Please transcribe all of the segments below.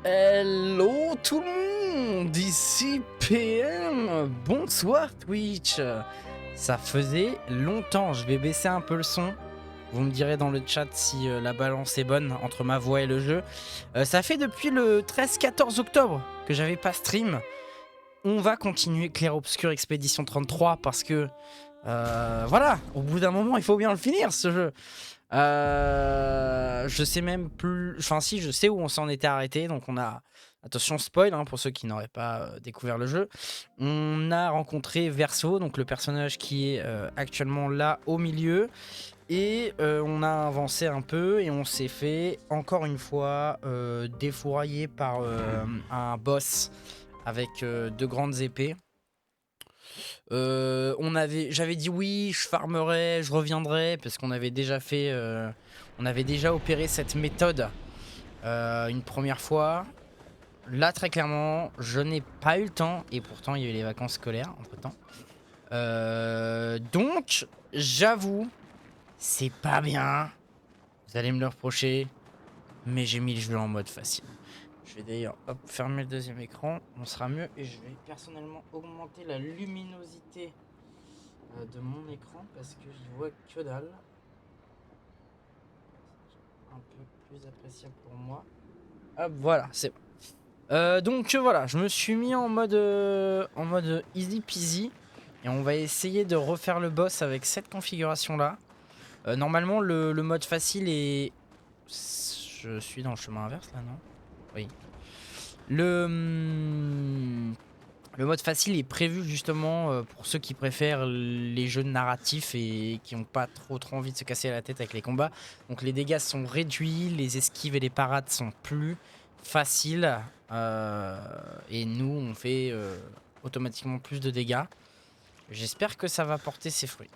Hello tout le monde, ici PM, bonsoir Twitch. Ça faisait longtemps, je vais baisser un peu le son. Vous me direz dans le chat si la balance est bonne entre ma voix et le jeu. Ça fait depuis le 13-14 octobre que j'avais pas stream. On va continuer Clair Obscur Expédition 33 parce que voilà, au bout d'un moment il faut bien le finir ce jeu. Je sais même plus, enfin si, je sais où on s'en était arrêté. Donc on a, attention spoil hein, pour ceux qui n'auraient pas découvert le jeu, on a rencontré Verso, donc le personnage qui est actuellement là au milieu. Et on a avancé un peu et on s'est fait encore une fois défourailler par un boss avec deux grandes épées. J'avais dit oui, je farmerai, je reviendrai parce qu'on avait déjà fait, on avait déjà opéré cette méthode une première fois. Là, très clairement, je n'ai pas eu le temps et pourtant il y a eu les vacances scolaires entre temps. Donc, j'avoue, c'est pas bien. Vous allez me le reprocher, mais j'ai mis le jeu en mode facile. Je vais d'ailleurs fermer le deuxième écran, on sera mieux et je vais personnellement augmenter la luminosité de mon écran parce que j'y vois que dalle. Un peu plus appréciable pour moi. Hop, voilà, c'est bon. Donc voilà, je me suis mis en mode easy peasy et on va essayer de refaire le boss avec cette configuration là. Normalement le mode facile est... Je suis dans le chemin inverse là, non? Oui. Le mode facile est prévu justement pour ceux qui préfèrent les jeux narratifs et qui n'ont pas trop envie de se casser la tête avec les combats. Donc les dégâts sont réduits, les esquives et les parades sont plus faciles. Et nous on fait automatiquement plus de dégâts. J'espère que ça va porter ses fruits.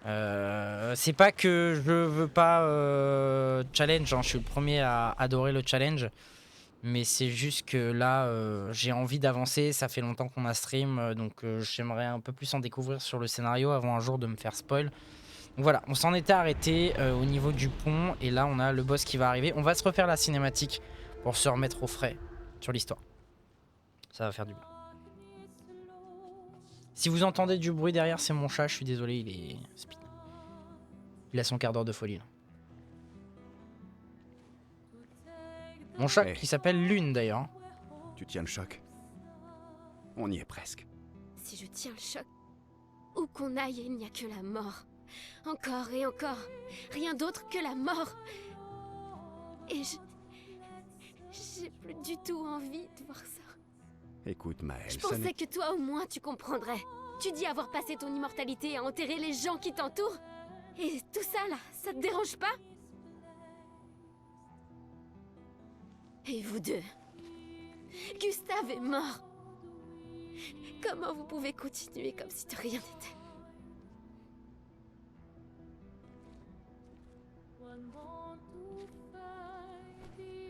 C'est pas que je veux pas challenge, hein, je suis le premier à adorer le challenge. Mais c'est juste que là, j'ai envie d'avancer. Ça fait longtemps qu'on a stream, donc j'aimerais un peu plus en découvrir sur le scénario avant un jour de me faire spoil. Donc voilà, on s'en était arrêté au niveau du pont. Et là, on a le boss qui va arriver. On va se refaire la cinématique pour se remettre au frais sur l'histoire. Ça va faire du bien. Si vous entendez du bruit derrière, c'est mon chat. Je suis désolé, il est speed. Il a son quart d'heure de folie là. Mon chat qui s'appelle Lune d'ailleurs. Tu tiens le choc? On y est presque. Si je tiens le choc, où qu'on aille, il n'y a que la mort. Encore et encore. Rien d'autre que la mort. Et j'ai plus du tout envie de voir ça. Écoute, Maëlle, Je pensais que toi au moins tu comprendrais. Tu dis avoir passé ton immortalité à enterrer les gens qui t'entourent. Et tout ça là, ça te dérange pas? Et vous deux? Gustave est mort. Comment vous pouvez continuer comme si de rien n'était?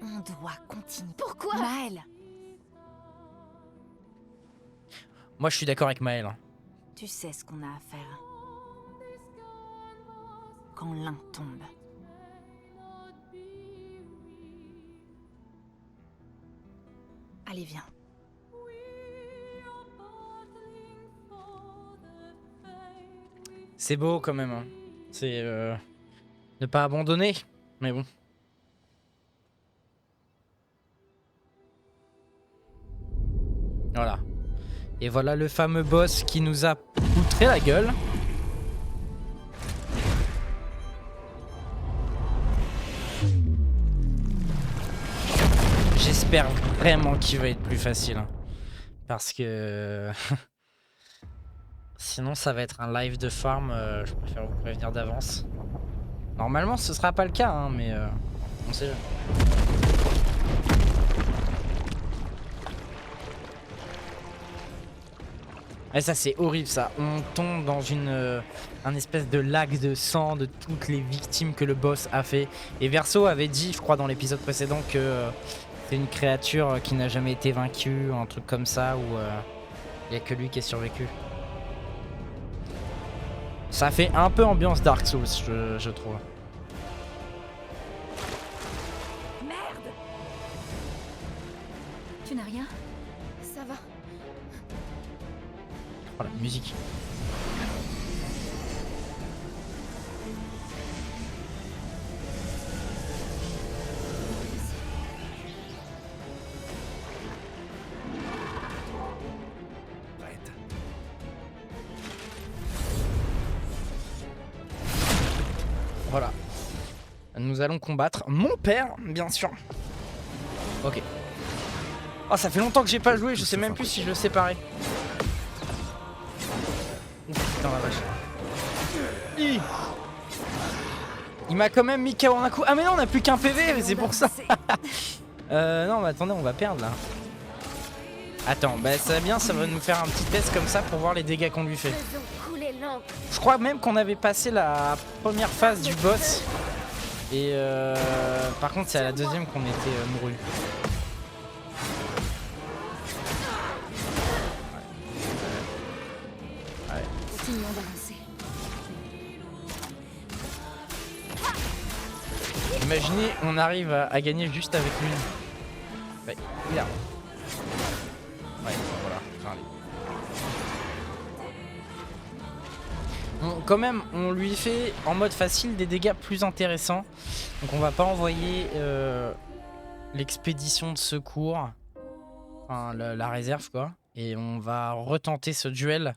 On doit continuer. Pourquoi? Maëlle, Moi, je suis d'accord avec Maëlle. Hein. tu sais ce qu'on a à faire. Quand l'un tombe. Allez, viens. C'est beau quand même. Hein. C'est ne pas abandonner. Mais bon. Voilà. Et voilà le fameux boss qui nous a poutré la gueule. J'espère vraiment qu'il va être plus facile. Hein. Parce que... Sinon ça va être un live de farm. Je préfère vous prévenir d'avance. Normalement ce sera pas le cas, hein, mais on sait jamais. Et ça c'est horrible ça, on tombe dans un espèce de lac de sang de toutes les victimes que le boss a fait. Et Verso avait dit, je crois dans l'épisode précédent, que c'est une créature qui n'a jamais été vaincue, un truc comme ça, où il n'y a que lui qui est survécu. Ça fait un peu ambiance Dark Souls, je trouve. Merde! Tu n'as rien? Ça va. Oh la musique. Prête. Voilà. Nous allons combattre mon père, bien sûr. Ok. Oh, ça fait longtemps que j'ai pas joué, je sais même plus si je le séparais. Oh putain la vache. Il m'a quand même mis KO en un coup. Ah mais non, on a plus qu'un PV, mais c'est pour ça. Non mais attendez, on va perdre là. Attends, bah ça va bien, ça va nous faire un petit test comme ça pour voir les dégâts qu'on lui fait. Faisons couler l'encre. Je crois même qu'on avait passé la première phase du boss. Et par contre c'est à la deuxième qu'on était mouru. Continuons d'avancer. Imaginez, on arrive à gagner juste avec l'une. Ouais, il a. Ouais, voilà. Enfin, allez. Bon, quand même, on lui fait en mode facile des dégâts plus intéressants. Donc on va pas envoyer l'expédition de secours, enfin la réserve quoi. Et on va retenter ce duel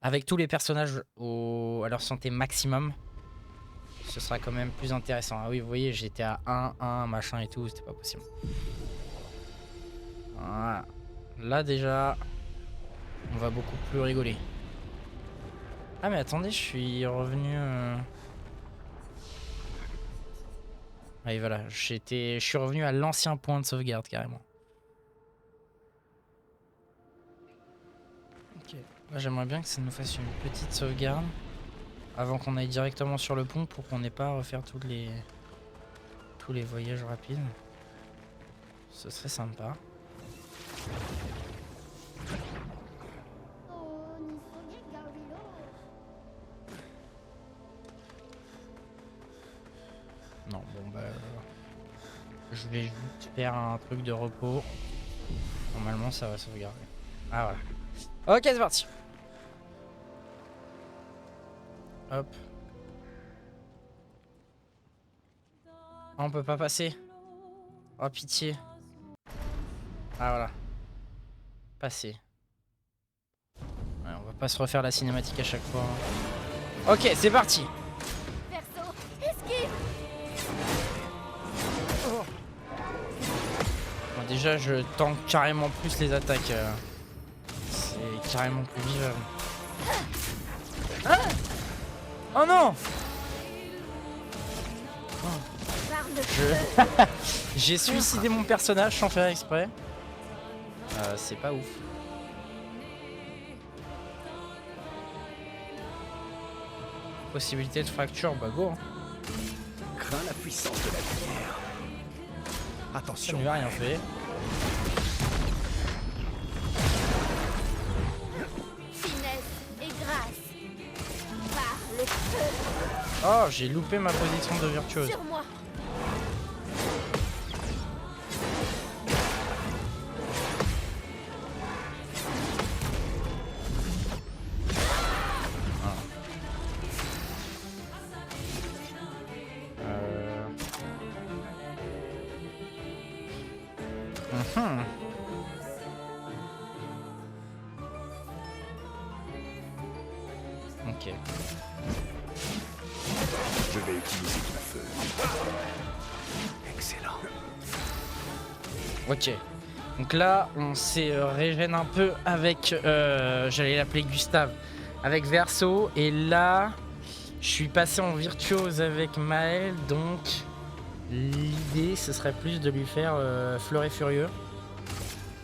avec tous les personnages à leur santé maximum. Ce sera quand même plus intéressant. Ah oui, vous voyez, j'étais à 1, machin et tout, c'était pas possible. Voilà. Là déjà, on va beaucoup plus rigoler. Ah mais attendez, je suis revenu... Oui voilà, je suis revenu à l'ancien point de sauvegarde carrément. Ok. Là, j'aimerais bien que ça nous fasse une petite sauvegarde avant qu'on aille directement sur le pont pour qu'on n'ait pas à refaire tous les voyages rapides. Ce serait sympa. Non, bon bah... je vais juste faire un truc de repos. Normalement, ça va sauvegarder. Ah voilà. Ok, c'est parti. Hop. Ah, on peut pas passer. Oh pitié. Ah voilà. Passer. Ouais, on va pas se refaire la cinématique à chaque fois. Ok, c'est parti. Perso, esquive. Bon, déjà, je tank carrément plus les attaques. C'est carrément plus vivable. Hein? Oh non! J'ai suicidé mon personnage sans faire exprès. C'est pas ouf. Possibilité de fracture, bah go. Hein. Crains la puissance de la lumière. Ça Attention. lui a rien fait. Finesse et grâce. Par le feu. Oh, j'ai loupé ma position de virtuose. Sur moi. Mhm. Ok. Je vais utiliser du feu. Excellent. Ok. Donc là, on s'est régène un peu avec, j'allais l'appeler Gustave, avec Verso. Et là, je suis passé en virtuose avec Maël. Donc, l'idée, ce serait plus de lui faire Fleuret Furieux,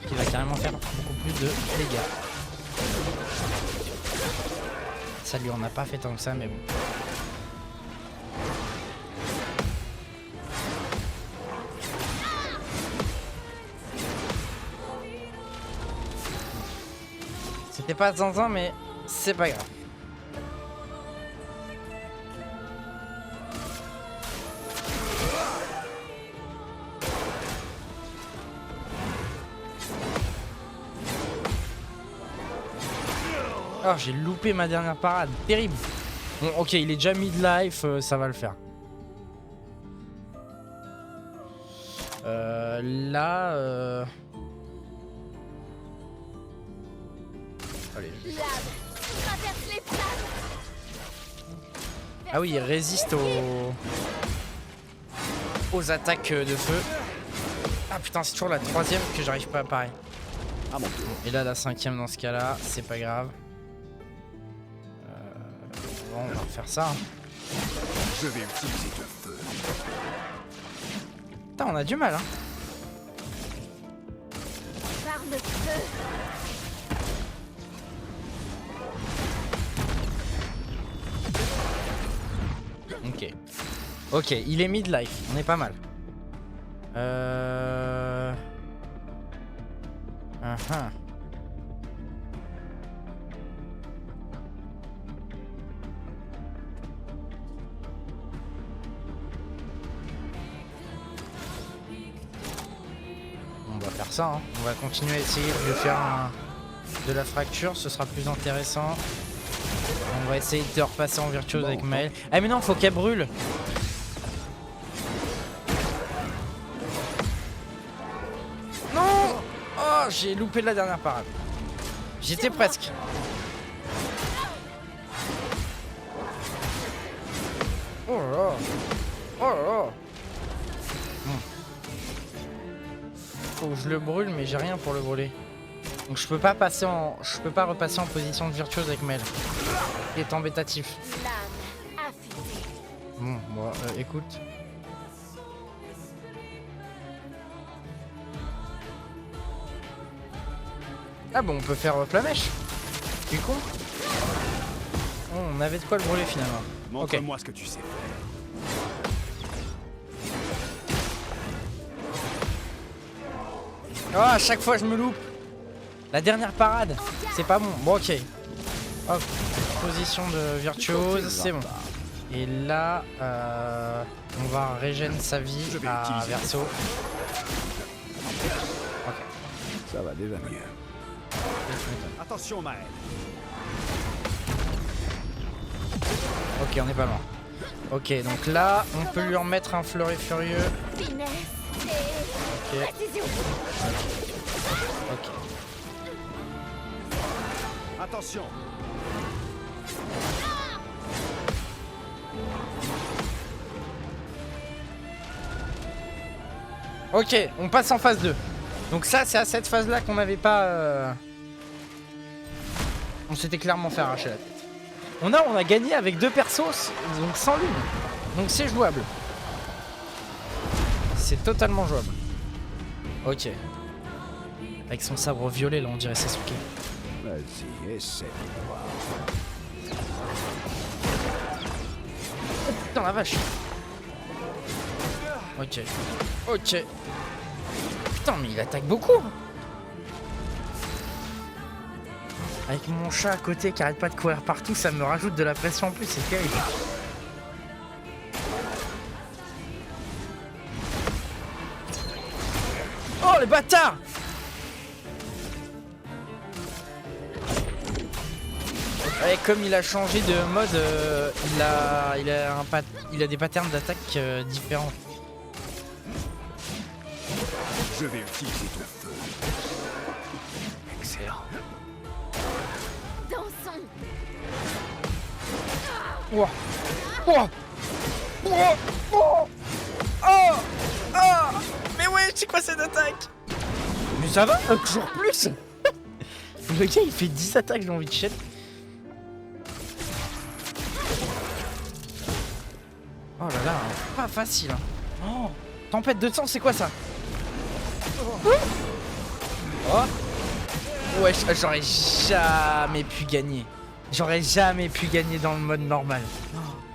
qui va carrément faire beaucoup plus de dégâts. Ça lui en a pas fait tant que ça, mais bon. C'était pas zinzin, mais c'est pas grave. Oh, j'ai loupé ma dernière parade, terrible. Bon, ok, il est déjà mid-life, ça va le faire. Là... Allez, je... Traverse les flammes. Ah oui, il résiste aux attaques de feu. Ah putain, c'est toujours la troisième que j'arrive pas à parer. À mon tour. Et là, la cinquième dans ce cas-là, c'est pas grave. Bon, on va faire ça. Hein. Je vais utiliser du feu. Putain, on a du mal, hein. Par le feu. Ok. Ok, il est mid-life, on est pas mal. On va faire ça, hein. On va continuer à essayer de faire de la fracture, ce sera plus intéressant. On va essayer de repasser en virtuose avec Maël. Ah mais non, faut qu'elle brûle. Non. Oh, j'ai loupé la dernière parade. J'étais presque. Oh là là. Oh là là. Faut que je le brûle, mais j'ai rien pour le brûler. Donc je peux pas repasser en position de virtuose avec Mel. Il est embêtatif. Lame affûtée. Bon, écoute. Ah bon, on peut faire Flamèche. Tu es con? Oh, on avait de quoi le brûler finalement. Montre-moi ce que tu sais faire. Oh, à chaque fois je me loupe. La dernière parade, c'est pas bon. Bon, ok. Hop, position de virtuose, c'est bon. Et là, on va régénérer sa vie à verso. Ok. Ça va déjà mieux. Attention, Maël. Ok, on est pas loin. Ok, donc là, on peut lui en mettre un fleuret furieux. Finesse et Ok. précision. Ok. Attention. Ok, on passe en phase 2. Donc ça, c'est à cette phase-là qu'on n'avait pas... On s'était clairement fait arracher la tête. On a gagné avec 2 persos, donc sans lune. Donc c'est jouable. C'est totalement jouable. Ok. Avec son sabre violet, là, on dirait Sasuke. Vas-y, essaie. Putain, la vache. Ok. Ok. Putain, mais il attaque beaucoup. Avec mon chat à côté qui arrête pas de courir partout, ça me rajoute de la pression en plus, c'est terrible. Oh, les bâtards! Ouais, comme il a changé de mode, il a des patterns d'attaque différents. Je vais utiliser ton feu. Excellent. Dansons. Ouah. Ouah. Ouah. Oh. Oh. Oh. Mais ouais, c'est quoi cette attaque? Mais ça va, toujours plus. Le gars il fait 10 attaques, j'ai envie de chier. Oh là là, pas facile. Oh. Tempête de sang, c'est quoi ça? Oh. Ouais, j'aurais jamais pu gagner. J'aurais jamais pu gagner dans le mode normal.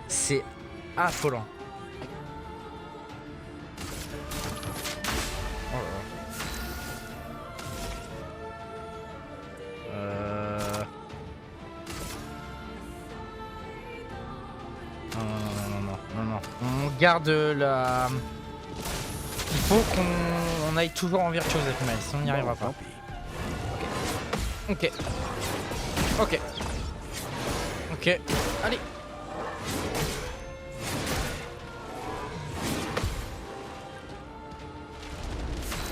C'est affolant. Oh là là. Non. On garde la... Il faut qu'on aille toujours en virtuose avec Miles, sinon on n'y arrivera pas. Ok. Ok. Ok. Allez.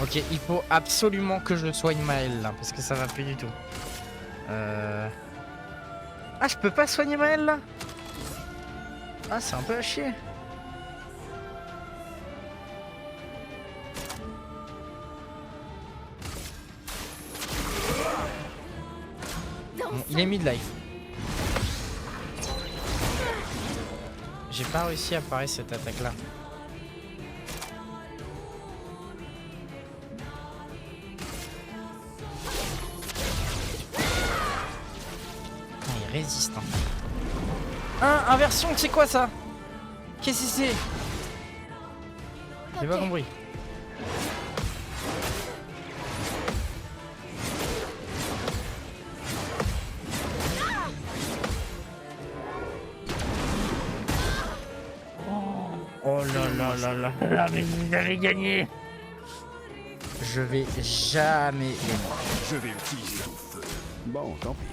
Ok, il faut absolument que je soigne Maël là, parce que ça va plus du tout. Ah, je peux pas soigner Maël là? Ah, c'est un peu à chier. Bon, il est mid-life. J'ai pas réussi à parer cette attaque là. Ah, il résiste. Inversion, c'est quoi ça? Qu'est-ce que c'est? J'ai pas compris. Oh là là là là, mais vous avez gagné. Je vais jamais gagner. Je vais utiliser ton feu. Bon, tant pis.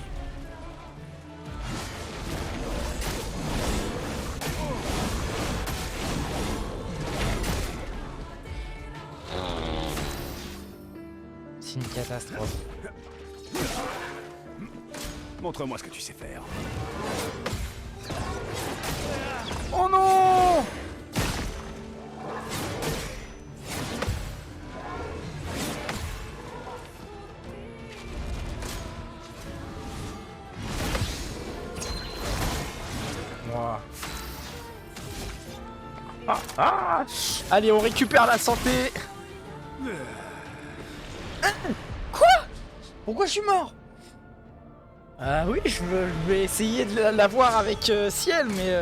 C'est une catastrophe. Montre-moi ce que tu sais faire. Oh non! Moi. Ah! Allez, on récupère la santé. Hein? Quoi? Pourquoi je suis mort? Ah oui, je vais essayer de l'avoir avec Ciel, mais...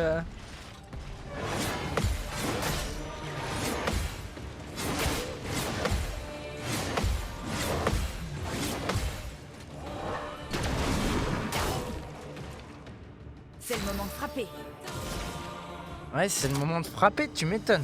C'est le moment de frapper. Ouais, c'est le moment de frapper, tu m'étonnes.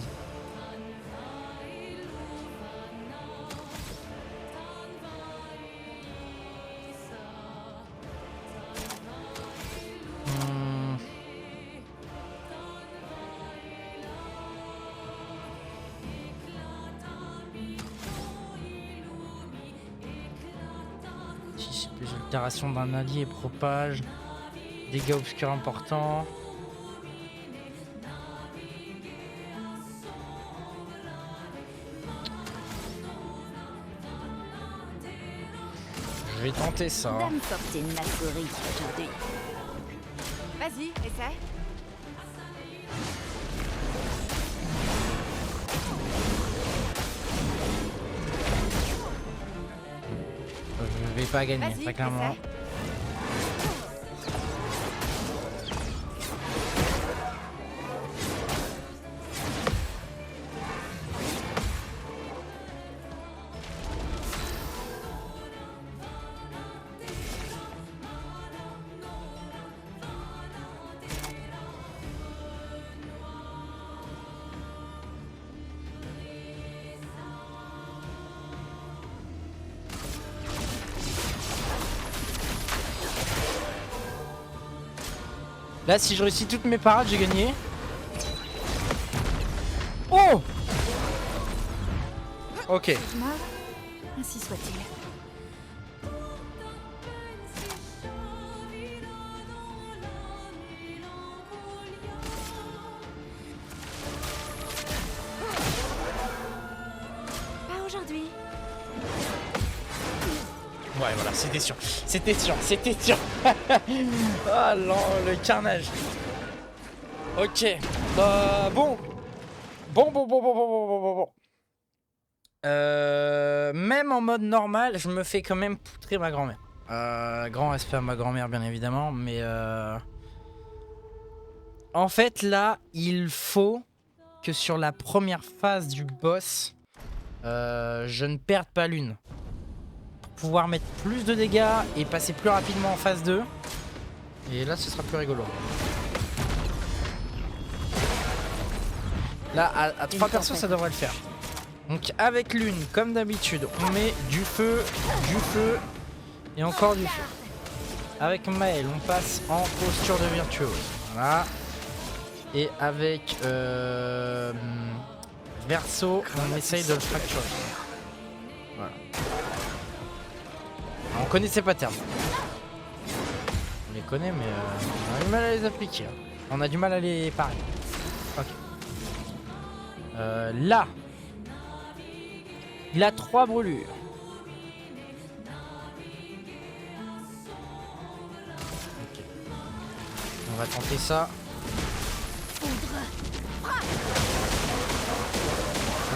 Plus altération d'un allié et propage. Dégâts obscurs importants. Je vais tenter ça. Dame Fortune, ma souris, aujourd'hui. Vas-y, essaie. Je vais pas gagner, Vas-y, très clairement. essaie. Là, si je réussis toutes mes parades, j'ai gagné. Oh! Ok. Je meurs. Ainsi soit-il. Pas aujourd'hui. Ouais, voilà, c'était sûr. C'était sûr, c'était sûr. Ah non, le carnage. Ok. Bon. Bon. Même en mode normal, je me fais quand même poutrer ma grand-mère. Grand respect à ma grand-mère, bien évidemment, mais en fait, là, il faut que sur la première phase du boss, je ne perde pas l'une. Pour pouvoir mettre plus de dégâts et passer plus rapidement en phase 2. Et là, ce sera plus rigolo. Là, à 3 persos, ça devrait le faire. Donc, avec l'une, comme d'habitude, on met du feu et encore du feu. Avec Maël, on passe en posture de virtuose. Voilà. Et avec Verso, on essaye de le fracturer. Voilà. On connaît ces patterns. On les connaît, mais on a du mal à les appliquer. On a du mal à les parer. Ok. Là, il a 3 brûlures. Ok. On va tenter ça.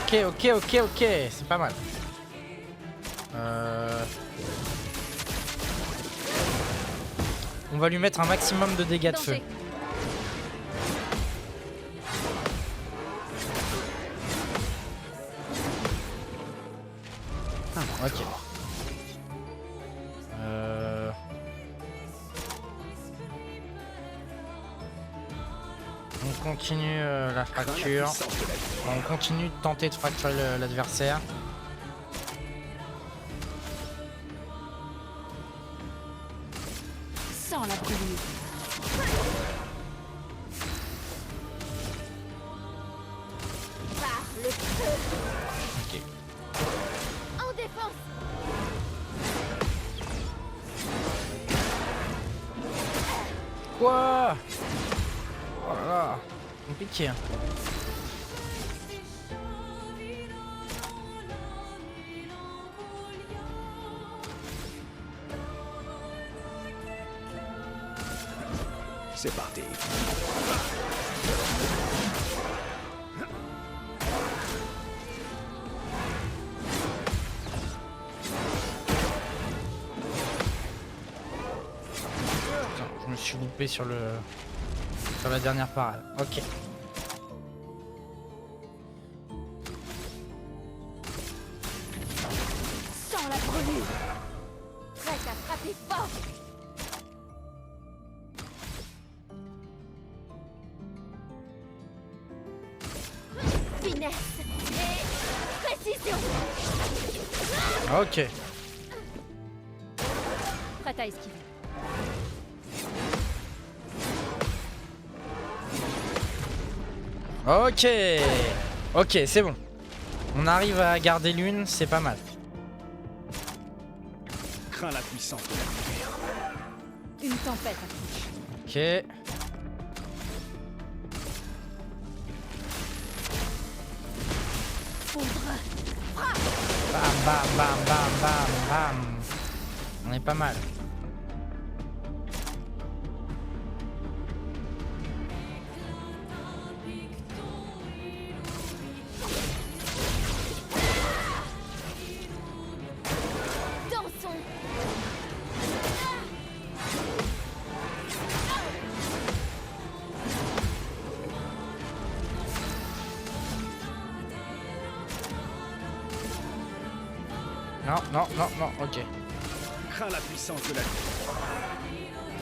Ok. C'est pas mal. On va lui mettre un maximum de dégâts de feu. Ok. On continue la fracture. On continue de tenter de fracturer l'adversaire. Sans la brûlure. Par le feu. Ok. En défense. Quoi? Oh là là, compliqué. C'est parti. suis loupé sur la dernière parade. Ok. Sans la brûlure. Prête à frapper fort. Finesse et précision. Ok. Prête à esquiver. Ok. Ok, c'est bon. On arrive à garder l'une, c'est pas mal. Crains la puissance de la lumière. Une tempête approche. Ok. Foudre. Bam, bam, bam, bam, bam, bam. On est pas mal. Dansons. Non, non, non, non, ok. Crains la puissance de la lumière.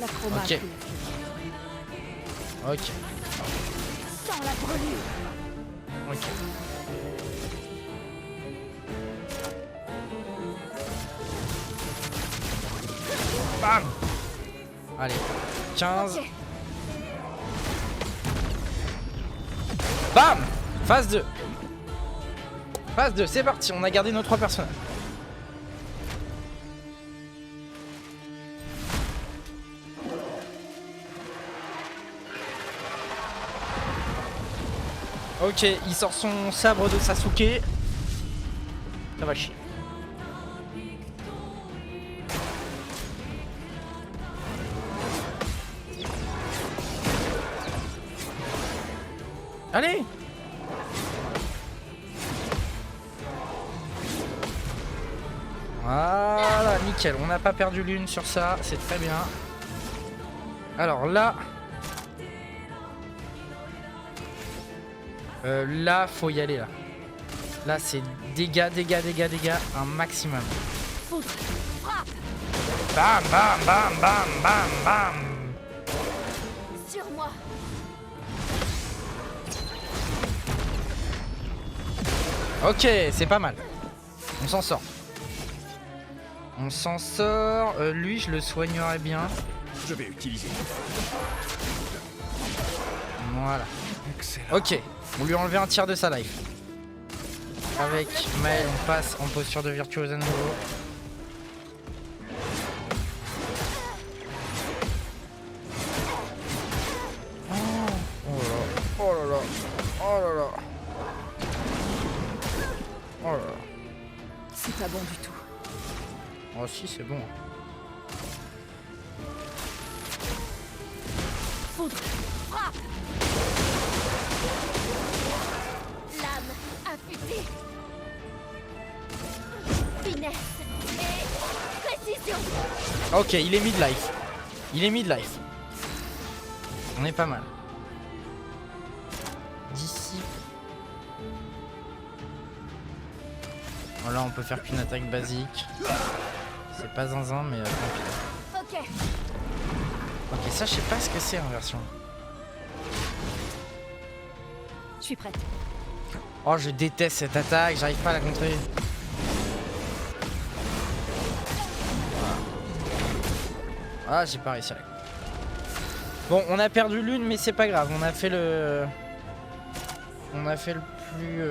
La chroma. Ok. Ok. Sans la brûlure. Ok. Bam. Allez. 15. Ok. Bam. Phase 2. Phase 2, c'est parti. On a gardé nos 3 personnages. Ok, il sort son sabre de Sasuke. Ça va chier. Allez! Voilà, nickel. On n'a pas perdu l'une sur ça, c'est très bien. Alors là... là, faut y aller là. Là, c'est dégâts, dégâts, dégâts, dégâts, un maximum. Foudre. Frappe. Bam, bam, bam, bam, bam, bam. Sur moi. Ok, c'est pas mal. On s'en sort. On s'en sort. Lui, je le soignerai bien. Je vais utiliser. Voilà. Excellent. Ok, on lui a enlevé un tiers de sa life. Avec Maël, on passe en posture de virtuose à nouveau. Oh là là, oh là là, oh là là. C'est pas bon du tout. Oh si, c'est bon. Foudre. Frappe. Lame affûtée. Finesse et précision. Ok, il est mid-life. Il est mid-life. On est pas mal. D'ici. Voilà, on peut faire qu'une attaque basique. C'est pas zinzin, mais tant pis. Ok. Ok, ça, je sais pas ce que c'est en version. Je suis prête. Oh, je déteste cette attaque, j'arrive pas à la contrer. Ah, j'ai pas réussi à la contrer. Bon, on a perdu l'une, mais c'est pas grave. On a fait le plus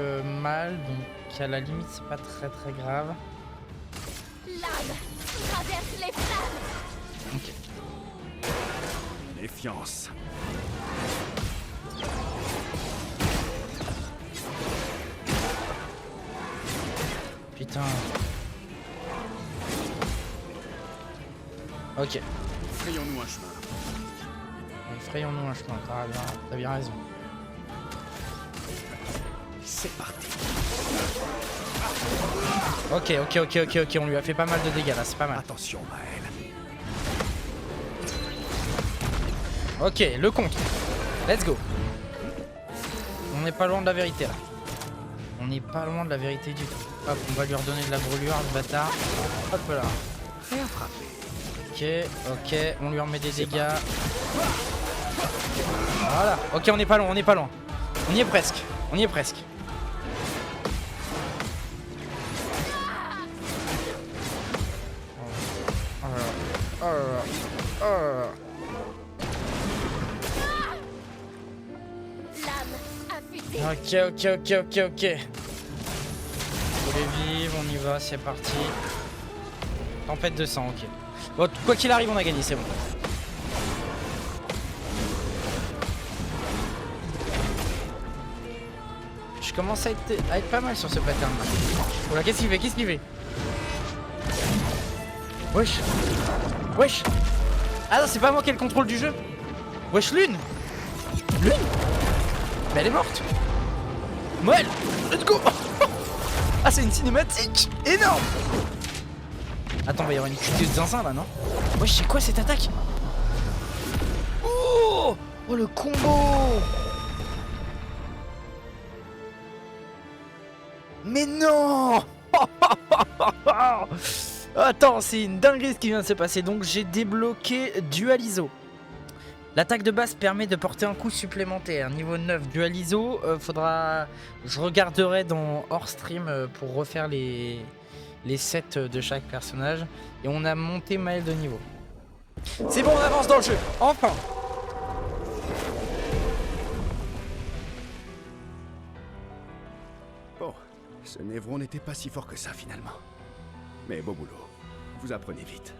mal, donc à la limite, c'est pas très très grave. Lame traverse les flammes. Ok. Méfiance. Putain. Ok. Frayons-nous un chemin. Frayons-nous un chemin, t'as bien raison. C'est parti. Ok, on lui a fait pas mal de dégâts là, c'est pas mal. Attention, Maël. Ok, le contre. Let's go. On n'est pas loin de la vérité là. On n'est pas loin de la vérité du tout. Hop, on va lui redonner de la brûlure, le bâtard. Hop là. Bien frappé. Ok, on lui remet des dégâts. Voilà. Ok, on n'est pas loin, on n'est pas loin. On y est presque. On y est presque. Oh là là. Oh là là. L'âme affûtée. Ok. Faut les vivre, on y va, c'est parti. Tempête de sang, ok. Bon, quoi qu'il arrive, on a gagné, c'est bon. Je commence à être pas mal sur ce pattern là. Oh là, qu'est-ce qu'il fait? Wesh. Ah non, c'est pas moi qui ai le contrôle du jeu. Wesh, Lune. Mais elle est morte. Moelle, let's go. Ah, c'est une cinématique énorme. Attends, il va y avoir une chute de zinzin là, non? Wesh, c'est quoi cette attaque? Oh le combo. Mais non. Attends, c'est une dinguerie ce qui vient de se passer. Donc j'ai débloqué Dualiso. L'attaque de base permet de porter un coup supplémentaire. Niveau 9, Dualiso, faudra... Je regarderai dans hors stream pour refaire les sets de chaque personnage. Et on a monté Maël de niveau. C'est bon, on avance dans le jeu. Enfin. Bon, ce Névron n'était pas si fort que ça finalement. Mais beau boulot. Vous apprenez vite.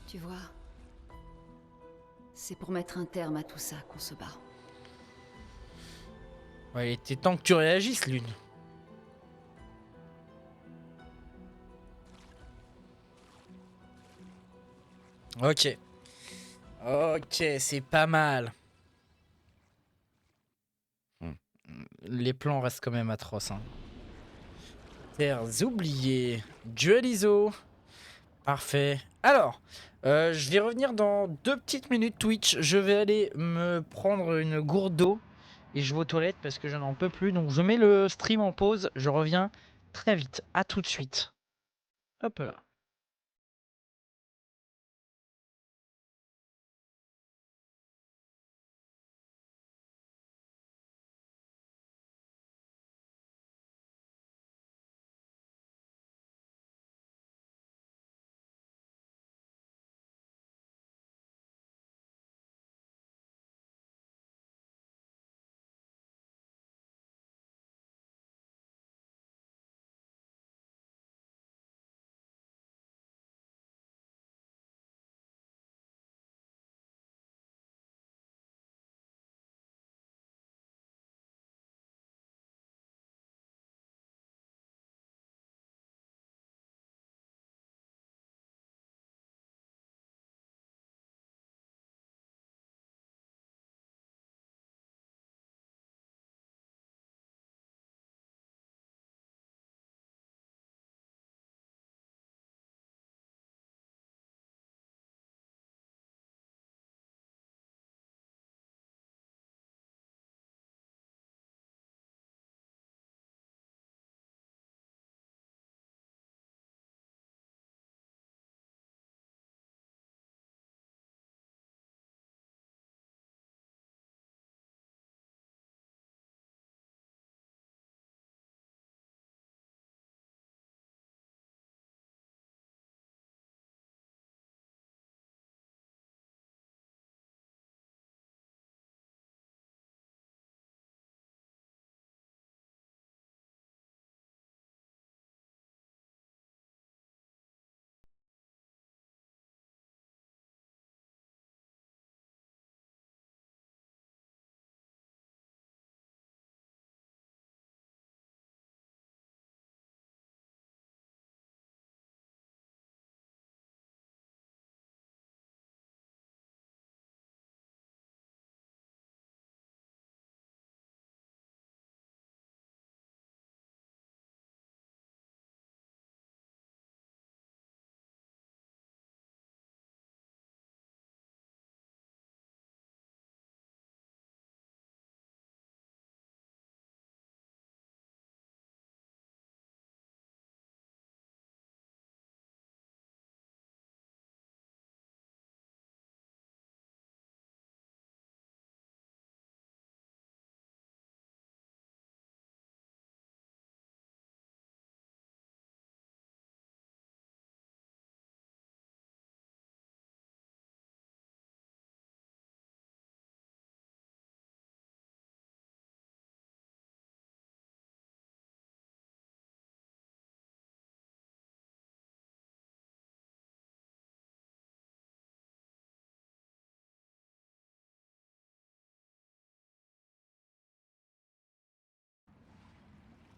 Tu vois, c'est pour mettre un terme à tout ça qu'on se bat. Ouais, il était temps que tu réagisses, Lune. Ok. Ok, c'est pas mal. Les plans restent quand même atroces. Hein. Terres oubliées. Dualiso. Parfait. Alors, je vais revenir dans 2 petites minutes Twitch. Je vais aller me prendre une gourde d'eau. Et je vais aux toilettes parce que je n'en peux plus. Donc je mets le stream en pause. Je reviens très vite. À tout de suite. Hop là.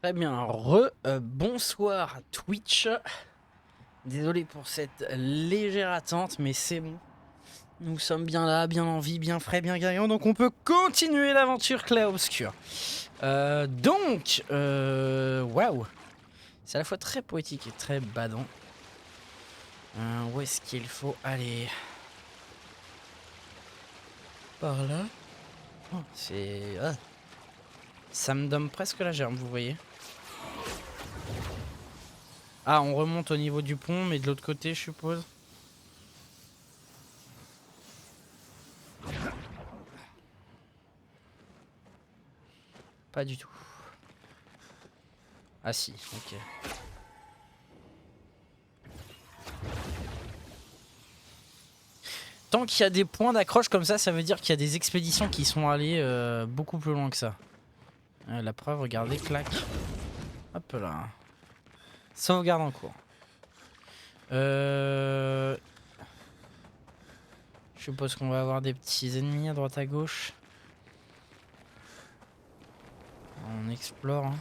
Très bien, bonsoir Twitch. Désolé pour cette légère attente, mais c'est bon. Nous sommes bien là, bien en vie, bien frais, bien gagnants, donc on peut continuer l'aventure clair-obscur. Waouh. C'est à la fois très poétique et très badant. Où est-ce qu'il faut aller? Par là. Oh, c'est... Ah. Ça me donne presque la gerbe, vous voyez. Ah, on remonte au niveau du pont, mais de l'autre côté, je suppose. Pas du tout. Ah si, ok. Tant qu'il y a des points d'accroche comme ça veut dire qu'il y a des expéditions qui sont allées beaucoup plus loin que ça. La preuve, regardez, clac. Hop là. Sauvegarde en cours. Je suppose qu'on va avoir des petits ennemis à droite à gauche. On explore. Hein.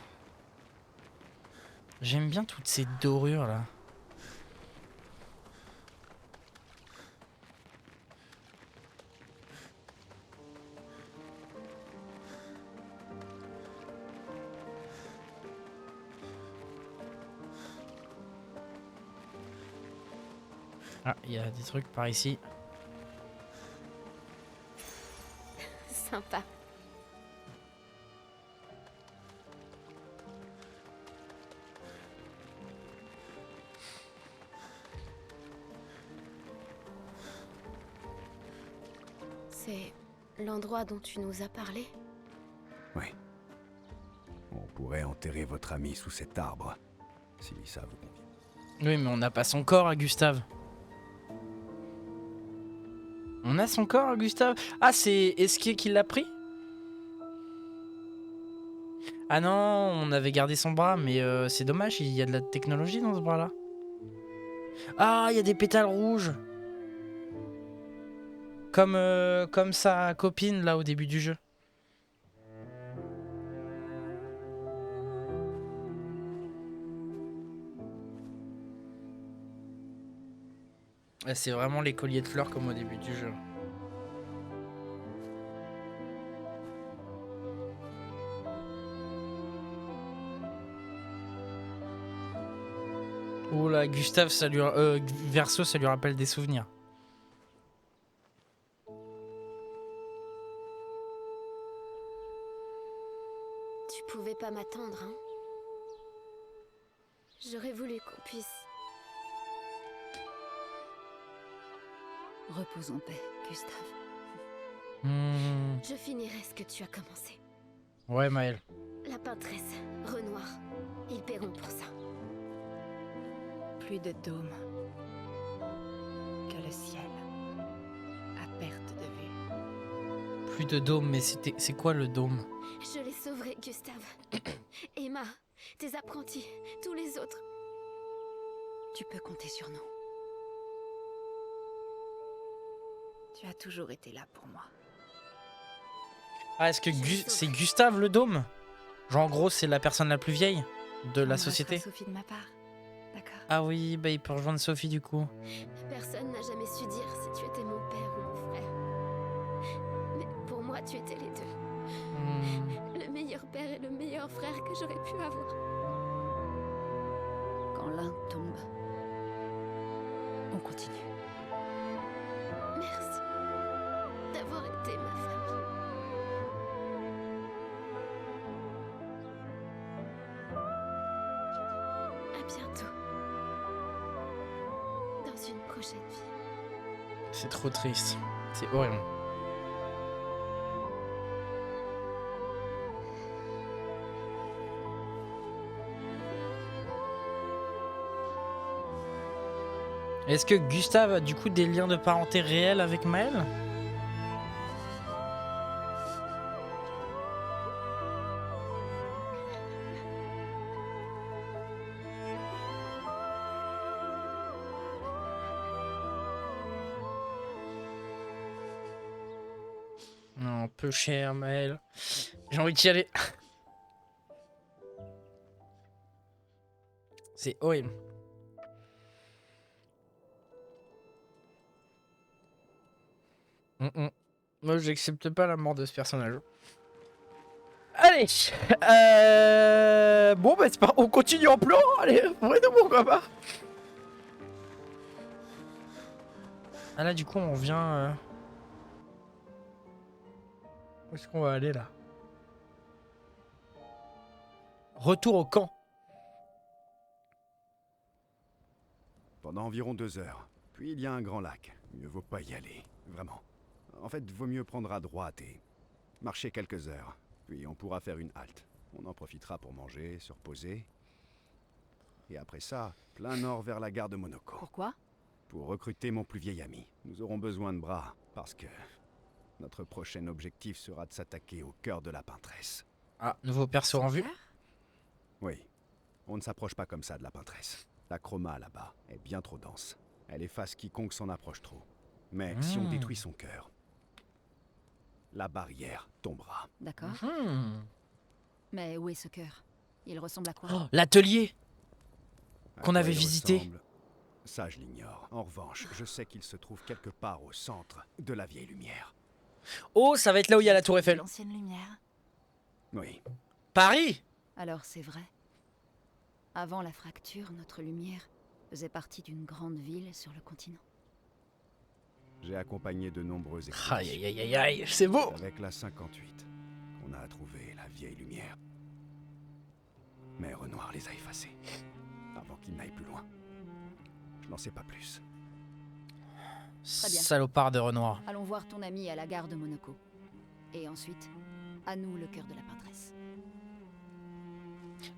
J'aime bien toutes ces dorures là. Ah, il y a des trucs par ici. Sympa. C'est l'endroit dont tu nous as parlé? Oui. On pourrait enterrer votre ami sous cet arbre, si ça vous convient. Oui, mais on n'a pas son corps à Gustave. On a son corps à Gustave? Ah, c'est Esquier qui l'a pris? Ah non, on avait gardé son bras, mais c'est dommage, il y a de la technologie dans ce bras-là. Ah, il y a des pétales rouges. Comme sa copine, là, au début du jeu. C'est vraiment les colliers de fleurs comme au début du jeu. Oh là, Gustave, ça lui... Verso, ça lui rappelle des souvenirs. Tu pouvais pas m'attendre, hein? J'aurais voulu qu'on puisse... Repose en paix, Gustave. Hmm. Je finirai ce que tu as commencé. Ouais, Maël. La peintresse, Renoir, ils paieront pour ça. Plus de dôme que le ciel, à perte de vue. Plus de dôme, mais c'est quoi le dôme? Je les sauverai, Gustave. Emma, tes apprentis, tous les autres. Tu peux compter sur nous. Tu as toujours été là pour moi. Ah, est-ce que c'est Gustave le dôme? Genre, en gros, c'est la personne la plus vieille de la société? Sophie de ma part. D'accord. Ah oui, bah il peut rejoindre Sophie du coup. Personne n'a jamais su dire si tu étais mon père ou mon frère. Mais pour moi, tu étais les deux. Hmm. Le meilleur père et le meilleur frère que j'aurais pu avoir. Quand l'un tombe, on continue. Merci d'avoir été ma famille. À bientôt. Dans une prochaine vie. C'est trop triste. C'est horrible. Est-ce que Gustave a du coup des liens de parenté réels avec Maël? Non, peu cher Maël. J'ai envie d'y aller. C'est horrible. Moi, j'accepte pas la mort de ce personnage. Allez, bon bah c'est pas... on continue en plan. Allez, vraiment pourquoi pas. Ah là du coup on vient. Où est-ce qu'on va aller là? Retour au camp. Pendant environ 2 heures. Puis il y a un grand lac. Mieux vaut pas y aller. Vraiment. En fait, vaut mieux prendre à droite et marcher quelques heures. Puis on pourra faire une halte. On en profitera pour manger, se reposer. Et après ça, plein nord vers la gare de Monoko. Pourquoi? Pour recruter mon plus vieil ami. Nous aurons besoin de bras, parce que notre prochain objectif sera de s'attaquer au cœur de la peintresse. Ah, nouveau perso en vue. Oui, on ne s'approche pas comme ça de la peintresse. La chroma là-bas est bien trop dense. Elle efface quiconque s'en approche trop. Mais si on détruit son cœur, la barrière tombera. D'accord. Mais où est ce cœur? Il ressemble à quoi? Oh, l'atelier À qu'on quoi avait il visité. ressemble, ça, je l'ignore. En revanche, je sais qu'il se trouve quelque part au centre de la vieille lumière. Oh, ça va être là où il y a la tour Eiffel. L'ancienne lumière. Oui, Paris. Alors c'est vrai. Avant la fracture, notre lumière faisait partie d'une grande ville sur le continent. j'ai accompagné de nombreuses Aïe expéditions. aïe aïe aïe, c'est beau. Avec la 58, on a trouvé la vieille lumière. Mais Renoir les a effacés, avant qu'ils n'aillent plus loin. Je n'en sais pas plus. Très bien. Salopard de Renoir. Allons voir ton ami à la gare de Monoko. Et ensuite, à nous le cœur de la peintresse.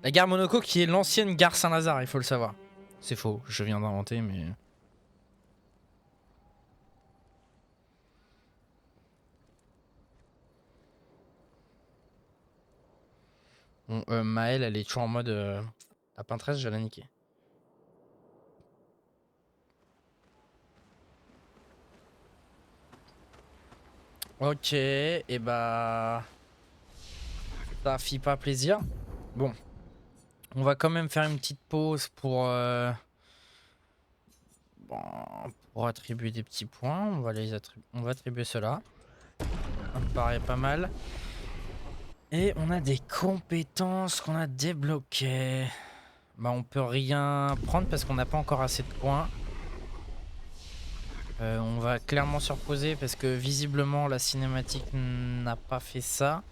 La gare Monoko qui est l'ancienne gare Saint-Lazare, il faut le savoir. C'est faux, je viens d'inventer, mais... Bon, Maëlle, elle est toujours en mode... la peintresse, je vais la niquer. Ok, et bah... ça fit pas plaisir. Bon. On va quand même faire une petite pause pour... bon, pour attribuer des petits points. On va attribuer cela. Ça me paraît pas mal. Et on a des compétences qu'on a débloquées. Bah on peut rien prendre parce qu'on n'a pas encore assez de points. On va clairement se reposer parce que visiblement la cinématique n'a pas fait ça.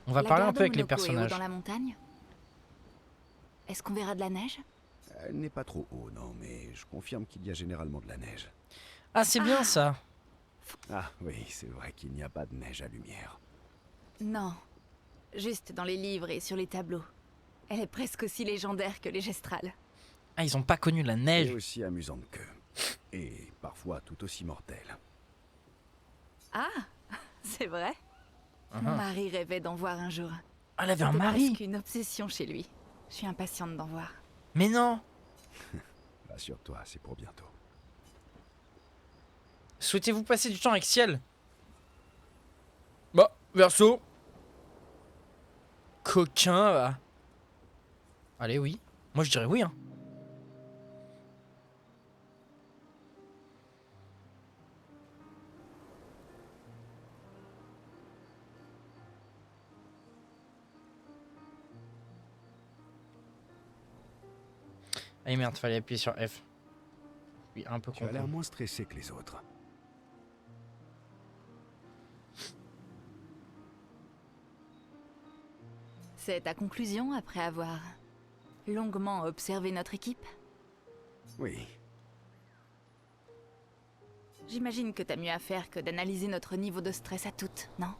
On va parler un peu avec les personnages. Dans la montagne? Est-ce qu'on verra de la neige? Elle n'est pas trop haut, non, mais je confirme qu'il y a généralement de la neige. Ah c'est bien ça. Ah oui, c'est vrai qu'il n'y a pas de neige à lumière. Non. Juste dans les livres et sur les tableaux. Elle est presque aussi légendaire que les gestrales. Ah ils ont pas connu la Et neige. aussi amusante qu'eux. Et parfois tout aussi mortelle. Ah, c'est vrai. Mon mari rêvait d'en voir un jour. Ah elle avait un C'était mari. presque une obsession chez lui. Je suis impatiente d'en voir. Mais non. Rassure-toi, c'est pour bientôt. Souhaitez-vous passer du temps avec Ciel? Bah, verso. Coquin, va. Allez, oui. Moi, je dirais oui, hein. Ah merde, fallait appuyer sur F. Oui, un peu Tu as con. l'air moins stressé que les autres. C'est ta conclusion après avoir longuement observé notre équipe? Oui, J'imagine que t'as mieux à faire que d'analyser notre niveau de stress à toutes, non?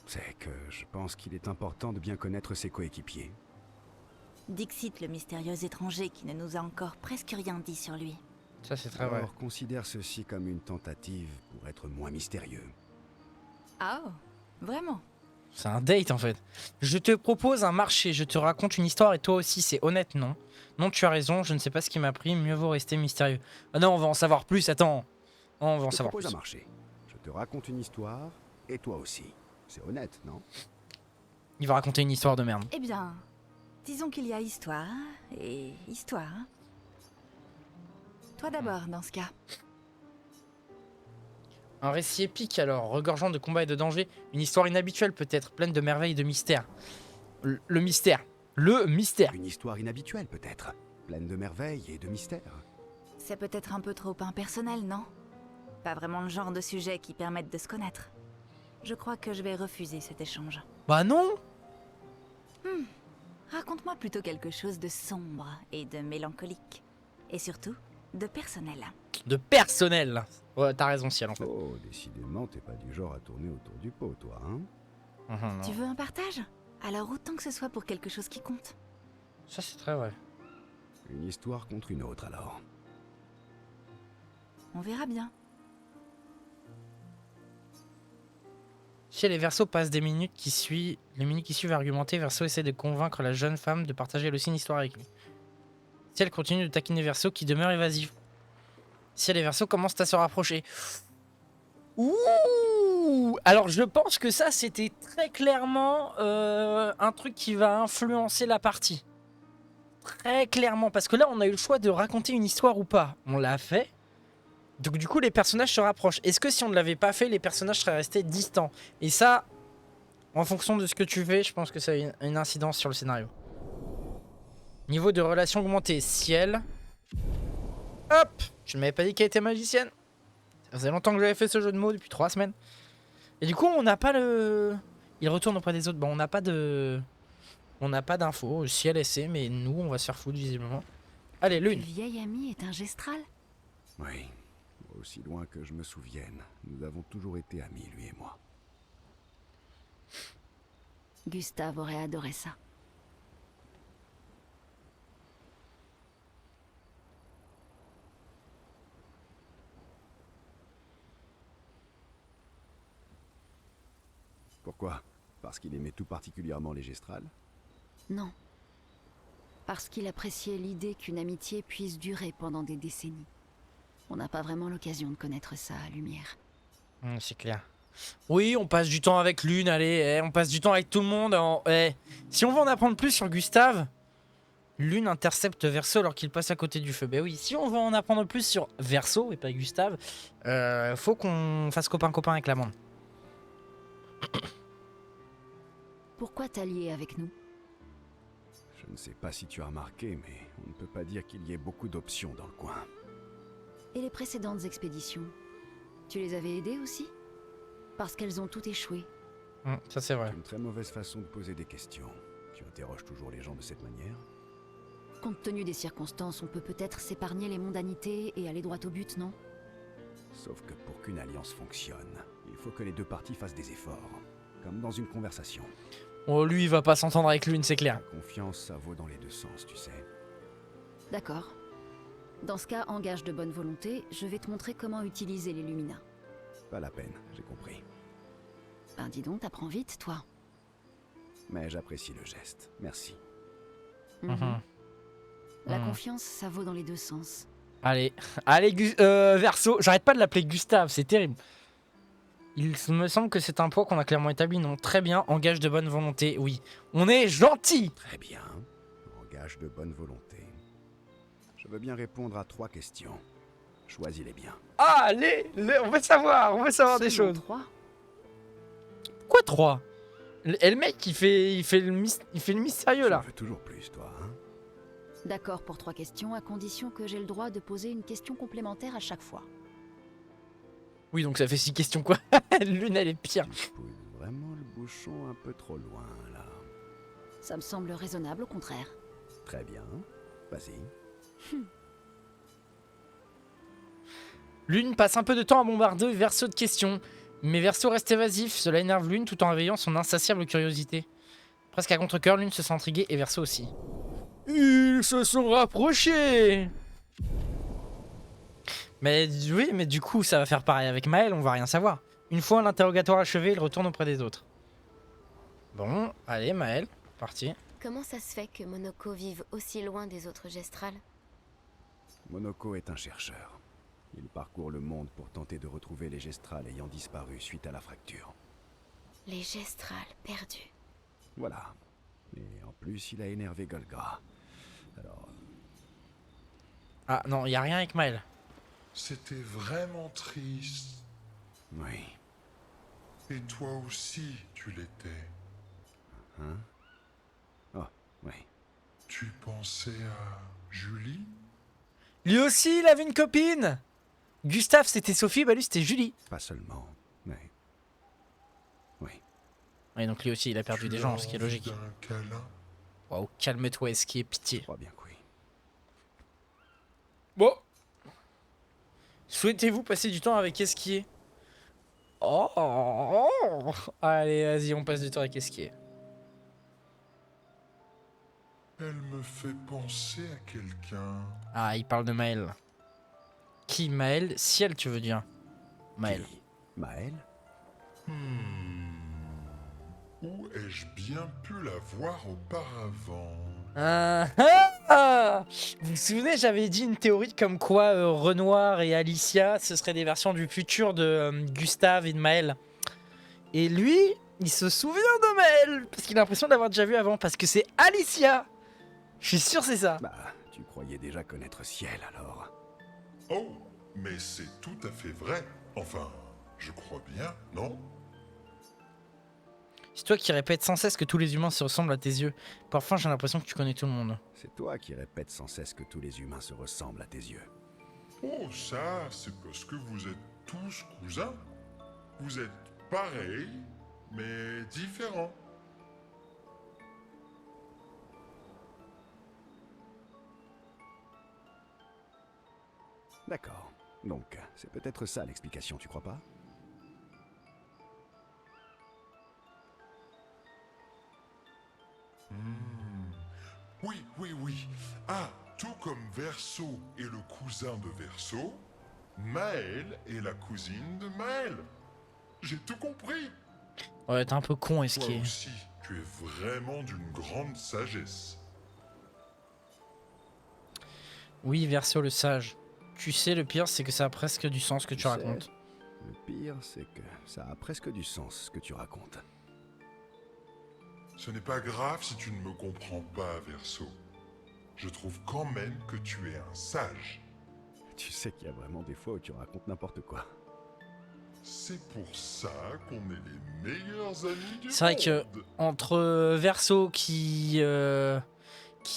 c'est que je pense qu'il est important de bien connaître ses coéquipiers. Dixit, le mystérieux étranger qui ne nous a encore presque rien dit sur lui. Ça, c'est très vrai. Alors considère ceci comme une tentative pour être moins mystérieux. Ah, oh, vraiment? C'est un date en fait. Je te propose un marché, je te raconte une histoire et toi aussi, c'est honnête, non? Non, tu as raison, je ne sais pas ce qui m'a pris, mieux vaut rester mystérieux. Ah non, on va en savoir plus, attends. Oh, on va en Je te savoir propose plus. un marché. Je te raconte une histoire, et toi aussi. C'est honnête, non? Il va raconter une histoire de merde. Eh bien, Disons qu'il y a histoire et histoire. Toi d'abord, dans ce cas. Un récit épique alors, regorgeant de combats et de dangers. Une histoire inhabituelle peut-être, pleine de merveilles et de mystères. Le mystère. Le mystère. Une histoire inhabituelle peut-être, pleine de merveilles et de mystères. C'est peut-être un peu trop impersonnel, non? Pas vraiment le genre de sujet qui permette de se connaître. Je crois que je vais refuser cet échange. Bah non. Raconte-moi plutôt quelque chose de sombre et de mélancolique. Et surtout, de personnel. De personnel. Ouais, t'as raison, Ciel, en fait. Oh, décidément, t'es pas du genre à tourner autour du pot, toi, hein? Mhm, Tu non. veux un partage? Alors autant que ce soit pour quelque chose qui compte. Ça, c'est très vrai. Une histoire contre une autre, alors. On verra bien. Chez les Verseaux passent les minutes qui suivent à argumenter. Verseau essaie de convaincre la jeune femme de partager elle aussi une histoire avec lui. Ciel continue de taquiner Verseau qui demeure évasif. Ciel et Verseau commencent à se rapprocher. Ouh! Alors je pense que ça c'était très clairement un truc qui va influencer la partie. Très clairement, parce que là on a eu le choix de raconter une histoire ou pas. On l'a fait. Donc du coup les personnages se rapprochent. Est-ce que si on ne l'avait pas fait, les personnages seraient restés distants? Et ça, en fonction de ce que tu fais, je pense que ça a une incidence sur le scénario. Niveau de relation augmentée, Ciel. Hop! Je ne m'avais pas dit qu'elle était magicienne. Ça faisait longtemps que j'avais fait ce jeu de mots, depuis 3 semaines. Et du coup on n'a pas le... Il retourne auprès des autres. Bon, on n'a pas de... On n'a pas d'infos. Ciel essaie, mais nous on va se faire foutre visiblement. Allez, Le Lune. vieil ami est un gestral? Oui. Aussi loin que je me souvienne, nous avons toujours été amis, lui et moi. Gustave aurait adoré ça. Pourquoi? Parce qu'il aimait tout particulièrement les gestrales? Non. Parce qu'il appréciait l'idée qu'une amitié puisse durer pendant des décennies. On n'a pas vraiment l'occasion de connaître ça à Lumière. C'est clair. Oui, on passe du temps avec Lune, allez, on passe du temps avec tout le monde. Si on veut en apprendre plus sur Gustave, Lune intercepte Verseau alors qu'il passe à côté du feu. Ben oui, si on veut en apprendre plus sur Verseau et pas Gustave, faut qu'on fasse copain-copain avec la bande. Pourquoi t'allier avec nous? Je ne sais pas si tu as remarqué, mais on ne peut pas dire qu'il y ait beaucoup d'options dans le coin. Et les précédentes expéditions? Tu les avais aidées aussi? Parce qu'elles ont toutes échoué. Ça c'est vrai. C'est une très mauvaise façon de poser des questions. Tu interroges toujours les gens de cette manière? Compte tenu des circonstances, on peut peut-être s'épargner les mondanités et aller droit au but, non? Sauf que pour qu'une alliance fonctionne, il faut que les deux parties fassent des efforts. Comme dans une conversation. Oh, lui il va pas s'entendre avec Lune, c'est clair. La confiance, ça vaut dans les deux sens, tu sais. D'accord. Dans ce cas, en gage de bonne volonté, je vais te montrer comment utiliser les Lumina. Pas la peine, j'ai compris. Ben dis donc, t'apprends vite, toi. Mais j'apprécie le geste. Merci. Mhm. La Mhm. confiance, ça vaut dans les deux sens. Allez, Verseau, j'arrête pas de l'appeler Gustave, c'est terrible. Il me semble que c'est un point qu'on a clairement établi, non? Très bien, engage de bonne volonté, oui. On est gentil! Très bien. En gage de bonne volonté. Je veux bien répondre à 3 questions. Choisis-les bien. Allez, on veut savoir des Seulement choses. 3. Quoi 3? Et le mec, il fait le mystérieux Tu là. en veux toujours plus, toi, hein? D'accord pour 3 questions, à condition que j'ai le droit de poser une question complémentaire à chaque fois. Oui, donc ça fait 6 questions quoi. Lune, elle est pire. Tu pousses vraiment le bouchon un peu trop loin, là. Ça me semble raisonnable, au contraire. Très bien. Vas-y. Lune passe un peu de temps à bombarder Verseau de questions. Mais Verseau reste évasif, cela énerve Lune tout en réveillant son insatiable curiosité. Presque à contre-cœur, Lune se sent intriguée et Verseau aussi. Ils se sont rapprochés! Mais oui, mais du coup, ça va faire pareil avec Maël, on va rien savoir. Une fois l'interrogatoire achevé, il retourne auprès des autres. Bon, allez Maël, parti. Comment ça se fait que Monoko vive aussi loin des autres gestrales? Monoko est un chercheur. Il parcourt le monde pour tenter de retrouver les gestrales ayant disparu suite à la fracture. Les gestrales perdus. Voilà. Et en plus, il a énervé Golgra. Alors, Ah non, y a rien avec Maël. C'était vraiment triste. oui. Et toi aussi, tu l'étais. Hein? Oh, oui. Tu pensais à Julie? Lui aussi, il avait une copine. Gustave, c'était Sophie, bah lui, c'était Julie. Pas seulement, mais... Oui. Et donc lui aussi, il a perdu Tu des as gens, ce qui est envie logique. d'un câlin? Waouh, calme-toi, est-ce qui est Je pitié. crois bien que oui. Bon. Souhaitez-vous passer du temps avec Esquier? Oh. Allez, vas-y, on passe du temps avec Esquier. Elle me fait penser à quelqu'un. Ah, il parle de Maël. Qui, Maël? Ciel, tu veux dire? Maël. Qui? Maël? Où ai-je bien pu la voir auparavant? Ah, ah. Vous vous souvenez, j'avais dit une théorie comme quoi Renoir et Alicia, ce seraient des versions du futur de Gustave et de Maël. Et lui, il se souvient de Maël, parce qu'il a l'impression de l'avoir déjà vu avant, parce que c'est Alicia. Je suis sûr c'est ça. Bah, tu croyais déjà connaître Ciel, alors. Oh, mais c'est tout à fait vrai. Enfin, je crois bien, non? C'est toi qui répètes sans cesse que tous les humains se ressemblent à tes yeux. Parfois, j'ai l'impression que tu connais tout le monde. C'est toi qui répètes sans cesse que tous les humains se ressemblent à tes yeux. Oh, ça, c'est parce que vous êtes tous cousins. Vous êtes pareils, mais différents. D'accord. Donc, c'est peut-être ça l'explication, tu crois pas? Oui, oui, oui. Ah, tout comme Verseau est le cousin de Verseau, Maël est la cousine de Maël. J'ai tout compris. Ouais, t'es un peu con, Toi Esquier. aussi, tu es vraiment d'une grande sagesse. Oui, Verseau le sage. Tu sais, le pire, c'est que ça a presque du sens ce que tu sais, racontes. Le pire, c'est que ça a presque du sens ce que tu racontes. Ce n'est pas grave si tu ne me comprends pas, Verseau. Je trouve quand même que tu es un sage. Tu sais qu'il y a vraiment des fois où tu racontes n'importe quoi. C'est pour ça qu'on est les meilleurs amis du monde. C'est vrai que entre Verseau qui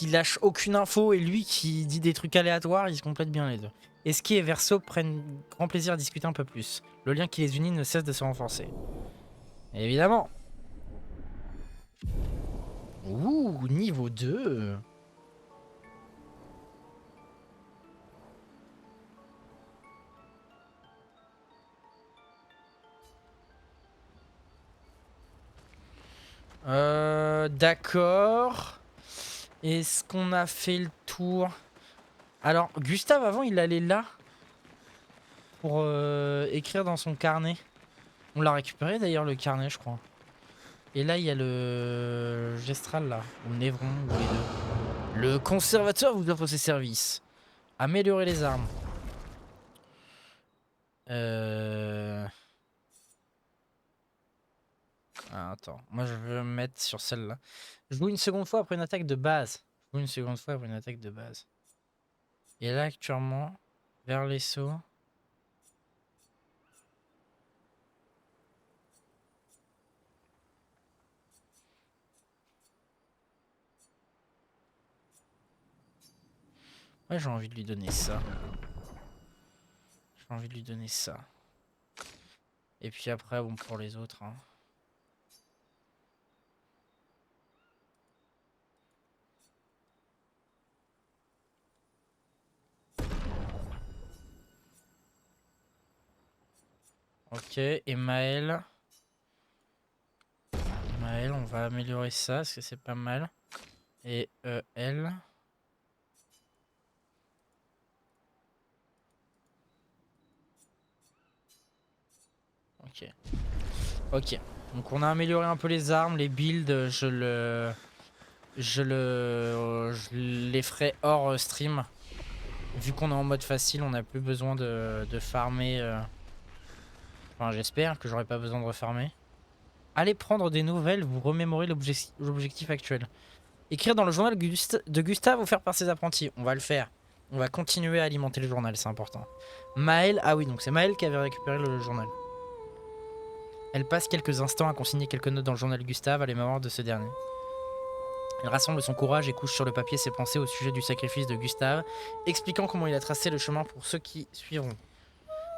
lâche aucune info et lui qui dit des trucs aléatoires, ils se complètent bien les deux. Esquier et Verseau prennent grand plaisir à discuter un peu plus. Le lien qui les unit ne cesse de se renforcer. Évidemment. Ouh, niveau 2. D'accord. Est-ce qu'on a fait le tour? Alors, Gustave, avant, il allait là pour écrire dans son carnet. On l'a récupéré d'ailleurs, le carnet, je crois. Et là, il y a le Gestral, là, ou le Névron, ou les deux. Le conservateur vous offre ses services. Améliorer les armes. Ah, attends, moi je veux me mettre sur celle-là. Joue une seconde fois après une attaque de base. Joue une seconde fois après une attaque de base. Et là, actuellement, vers les sauts. Ouais, j'ai envie de lui donner ça. J'ai envie de lui donner ça. Et puis après, bon, pour les autres. Hein. Ok, et Maël. Maël, on va améliorer ça, parce que c'est pas mal. Et elle. Ok. Ok. Donc on a amélioré un peu les armes, les builds, je les ferai hors stream. Vu qu'on est en mode facile, on n'a plus besoin de farmer. Enfin, j'espère que j'aurai pas besoin de refarmer. Allez prendre des nouvelles, vous remémorez l'objectif actuel. Écrire dans le journal de Gustave offert par ses apprentis. On va le faire. On va continuer à alimenter le journal, c'est important. Maëlle, ah oui, donc c'est Maëlle qui avait récupéré le journal. Elle passe quelques instants à consigner quelques notes dans le journal de Gustave à la mémoire de ce dernier. Elle rassemble son courage et couche sur le papier ses pensées au sujet du sacrifice de Gustave, expliquant comment il a tracé le chemin pour ceux qui suivront.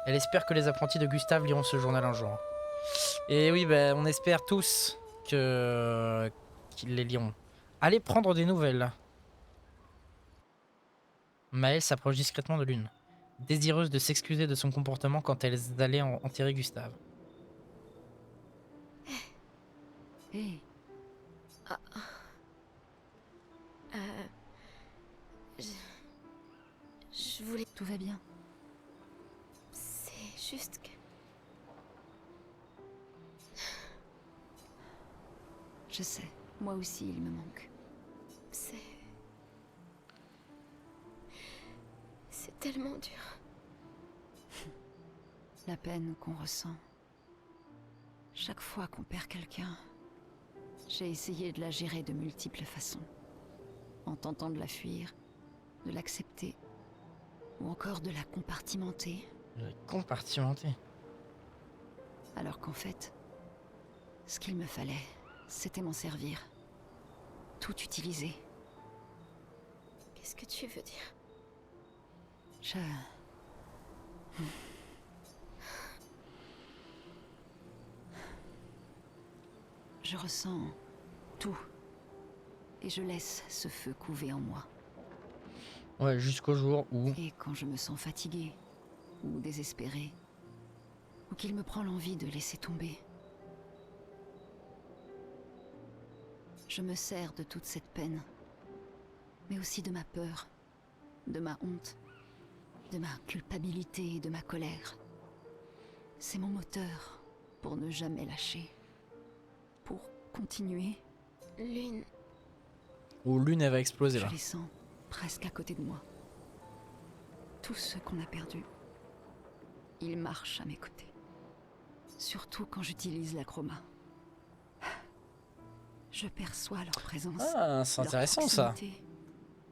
Elle espère que les apprentis de Gustave liront ce journal un jour. Et oui, ben, on espère tous qu'ils les liront. Allez prendre des nouvelles. Maëlle s'approche discrètement de Lune, désireuse de s'excuser de son comportement quand elles allaient enterrer Gustave. Hé, Je voulais... tout va bien. C'est juste que... Je sais, moi aussi il me manque. C'est tellement dur. La peine qu'on ressent. Chaque fois qu'on perd quelqu'un, j'ai essayé de la gérer de multiples façons. En tentant de la fuir, de l'accepter, ou encore de la compartimenter. Compartimenter. Alors qu'en fait, ce qu'il me fallait, c'était m'en servir. Tout utiliser. Qu'est-ce que tu veux dire? Je ressens tout. Et je laisse ce feu couver en moi. Ouais, jusqu'au jour où... Et quand je me sens fatiguée, ou désespérée, ou qu'il me prend l'envie de laisser tomber, je me sers de toute cette peine, mais aussi de ma peur, de ma honte, de ma culpabilité et de ma colère. C'est mon moteur pour ne jamais lâcher, pour continuer. Lune, Où Lune, elle va exploser, là. Je les sens presque à côté de moi. Tous ceux qu'on a perdus, ils marchent à mes côtés. Surtout quand j'utilise la chroma. Je perçois leur présence. Ah, c'est leur intéressant, ça. proximité,